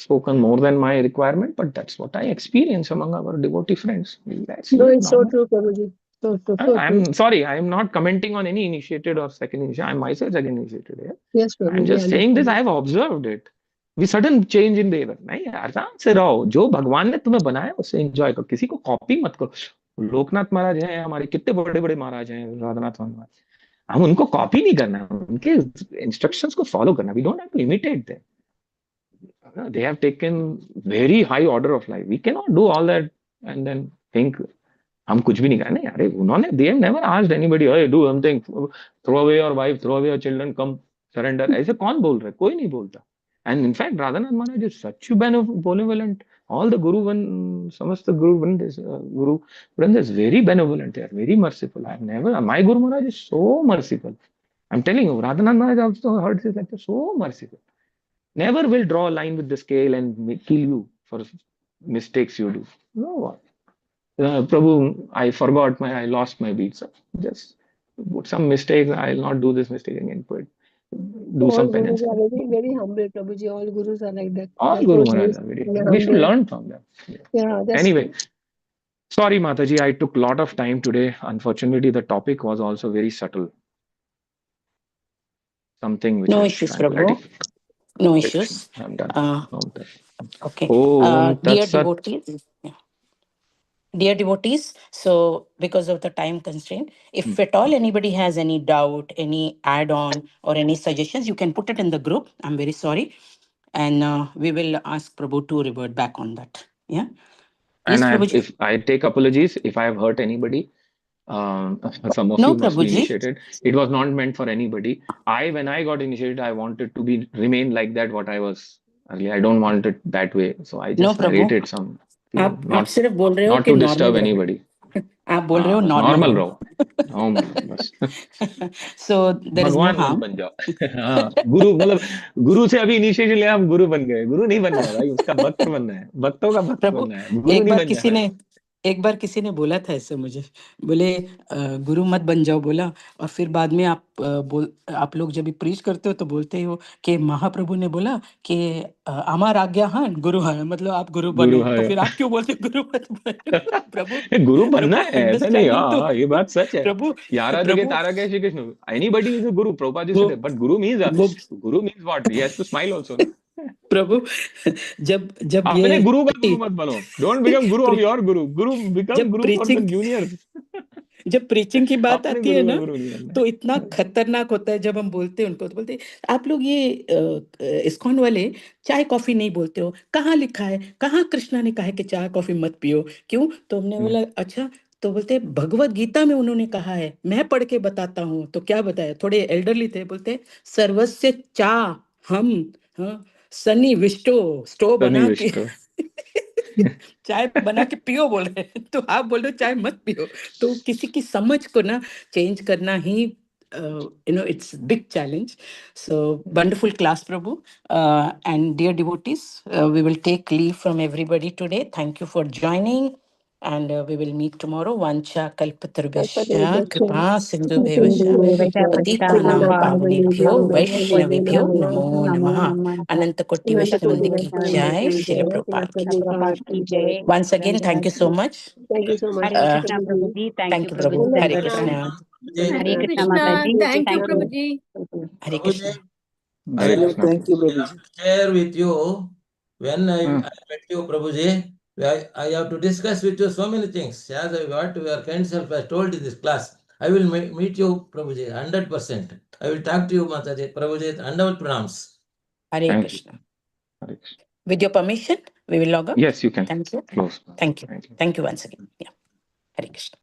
spoken more than my requirement, but that's what I experience among our devotee friends. That's No, it's so normal. true, Prabhuji. So true, so true. I'm sorry, I am not commenting on any initiated or second initiated. I'm myself second initiated here. Yes, I'm Prabhuji. just saying this, I have observed it. We sudden change in behavior. नहीं, आराम से रहो. जो भगवान ने तुम्हें बनाया उसे एंजॉय करो. किसी को कॉपी मत करो. लोकनाथ महाराज हैं हमारे, कितने बड़े बड़े महाराज हैं, राधानाथ महाराज. हम उनको कॉपी नहीं करना, उनके इंस्ट्रक्शंस को फॉलो करना. We don't have to imitate them. They have taken very high order of life. We cannot do all that and then think हम कुछ भी नहीं करना. अरे उन्होंने, they have never asked anybody, hey, do something, throw away your wife, throw away your children, come surrender. ऐसे कौन बोल रहा है? कोई नहीं बोलता. And in fact, Radhanath Maharaj is such a benevolent. All the Guru समस्त Guru Vrinda is very benevolent. They are very merciful. I have never, my Guru Maharaj is so merciful. I'm telling you, Radhanath Maharaj also heard this lecture, so merciful. Never will draw a line with the scale and kill you for mistakes you do. No. Prabhu, I forgot I lost my beads. Just put some mistakes. I'll not do this mistake again. Do All some gurus penance. are very, very humble, Prabhuji. All gurus are like that. All They're Guru so Maharaj nice. are very. They're We should humble. learn from them. Yeah, that's Anyway, true. sorry Mataji, I took a lot of time today. Unfortunately, the topic was also very subtle. Something which No I issues, can't Prabhu. clarify. No issues. I'm done. Okay. Om Dear Tat Sat. devotees, dear devotees, so because of the time constraint, if at all anybody has any doubt, any add-on or any suggestions, you can put it in the group. I'm very sorry. And we will ask Prabhu to revert back on that. Yeah. Yes, And Prabhuji. if I take apologies if I have hurt anybody, some of No, you must be Prabhuji. initiated. It was not meant for anybody. When I got initiated, I wanted to remain like that what I was earlier. I don't want it that way. So I No, just Prabhu. narrated some. आप सिर्फ बोल रहे हो not कि to disturb normal anybody. आप बोल रहे हो बस नॉर्मल normal रहो बस सो देयर इज नो भगवान मत हार्म बन जाओ हाँ गुरु मतलब गुरु से अभी इनिशिएशन लिया, हम गुरु बन गए। गुरु नहीं बनना है भाई, उसका भक्त बनना है, भक्तों का भक्त प्रभु बनना है, गुरु एक नहीं बार बन किसी जाना है। ने एक बार किसी ने बोला था ऐसे मुझे, बोले गुरु मत बन जाओ बोला, और फिर बाद में आप लोग जब भी प्रीच करते हो तो बोलते हो कि महाप्रभु ने बोला कि अमर आज्ञा हाँ गुरु हाँ, मतलब आप गुरु गुरु बनो, तो है फिर आप क्यों बोलते गुरु मत बनो? प्रभु गुरु बनना प्रभु है, ऐसा नहीं। अंडरस्टैंडिंग तो हाँ ये बात सच है। प्रभु यारा जगह प्रभु तारा क्या Shri Krishna, anybody is a गुरु, प्रभुपाद जी वो said, but guru means वो guru means what, he has to smile also ना। प्रभु जब जब ये अपने गुरु का गुरु मत बनो, don't become Guru of your Guru, Guru become जब गुरु फॉर द प्रीचिंग जूनियर्स। जब प्रीचिंग की बात अपने आती है गुरु का ना, गुरु नहीं बनना तो इतना खतरनाक होता है जब हम बोलते हैं उनको, तो बोलते हैं आप लोग ये इस्कॉन वाले चाय कॉफी नहीं बोलते हो, कहाँ लिखा है, कहाँ कृष्णा ने कहा है कि चाय कॉफी मत पियो, क्यों? तो हमने है। बोला अच्छा, तो बोलते भगवत गीता में उन्होंने कहा है, मैं पढ़ के बताता हूँ। तो क्या बताया, थोड़े एल्डरली थे, बोलते सर्वस्य चा हम हाँ सनी विष्टो स्टो बना के सन्निविष्ट चाय बना के पियो बोल रहे हैं, तो आप बोल रहे हो चाय मत पियो। तो किसी की समझ को ना चेंज करना ही it's big challenge. So wonderful class, Prabhu. And dear devotees, we will take leave from everybody today. Thank you for joining. And we will meet tomorrow. Vancha kalpatarubhyascha kripa sindhu bhevascha patitanam pavanebhyo vaishnavebhyo namo namaha. Ananta Koti Vaishnavanti ki jai. Srila Prabhupada ki jai. Prabhupada ki jai. Once again, thank you so much. Thank you so much. Hare Uh, Krishna Prabhuji. Thank thank you you, Prabhuji. Prabhu. Full Hare Dandavat. Krishna. Hare Hare Krishna Krishna. Mataji. Thank you, Thank you. Prabhuji. Hare Krishna. Hare I Krishna will Prabhu. Thank you, have to share with you when I हाँ, met you, Prabhuji. I have to discuss with you so many things. As what your kind self has told in this class, I will meet you, Prabhuji, 100%. I will talk to you, Mataji. Prabhuji, Dandavat pranams. Hare thank you, Krishna. Hare Krishna. With your permission, we will log out. Yes, you can Thank you. close. Thank you. Thank you. Thank you once again. Yeah. Hare Krishna.